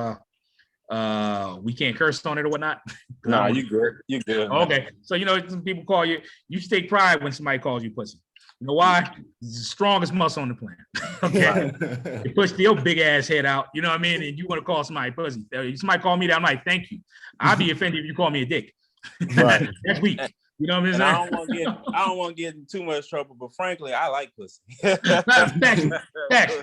we can't curse on it or whatnot? Nah, you good. You good. Okay, so some people call you. You should take pride when somebody calls you pussy. You know why? It's the strongest muscle on the planet. Okay, you push your big ass head out. You know what I mean? And you want to call somebody pussy? Somebody call me that, I'm like, thank you. I'd be offended if you call me a dick. Right. That's weak. You know what I'm saying? I don't want to get in too much trouble, but frankly, I like pussy. Facts.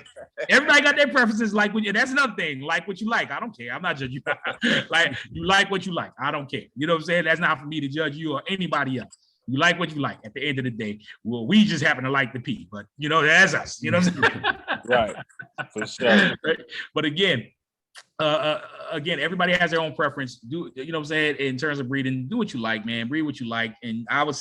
Everybody got their preferences. That's another thing. Like what you like. I don't care. I'm not judging you. Like you like what you like. I don't care. You know what I'm saying? That's not for me to judge you or anybody else. You like what you like. At the end of the day, well, we just happen to like the pee, but that's us. You know what I'm saying? Right. For sure. But again, everybody has their own preference. Do you know what I'm saying? In terms of breeding, do what you like, man. Breed what you like. And I would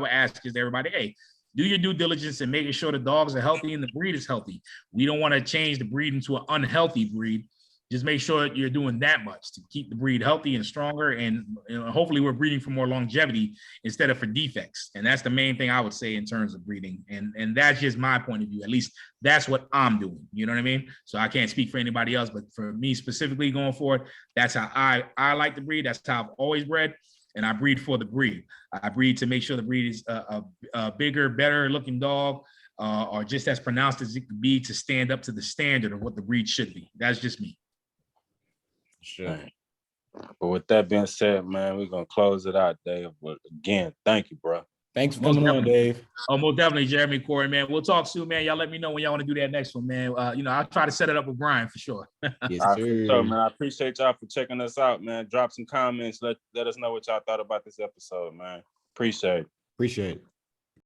ask is everybody, hey, do your due diligence and making sure the dogs are healthy and the breed is healthy. We don't want to change the breed into an unhealthy breed. Just make sure you're doing that much to keep the breed healthy and stronger. And hopefully we're breeding for more longevity instead of for defects. And that's the main thing I would say in terms of breeding. And that's just my point of view. At least that's what I'm doing. You know what I mean? So I can't speak for anybody else, but for me specifically going forward, that's how I like to breed. That's how I've always bred. And I breed for the breed. I breed to make sure the breed is a bigger, better looking dog, or just as pronounced as it could be to stand up to the standard of what the breed should be. That's just me. Sure. But with that being said, man, we're gonna close it out, Dave. But again, thank you, bro. Thanks for coming on, Dave. Oh, most definitely, Jeremy, Corey, man. We'll talk soon, man. Y'all let me know when y'all want to do that next one, man. I'll try to set it up with Brian for sure. Yes, sir. So, man, I appreciate y'all for checking us out, man. Drop some comments. Let us know what y'all thought about this episode, man. Appreciate it.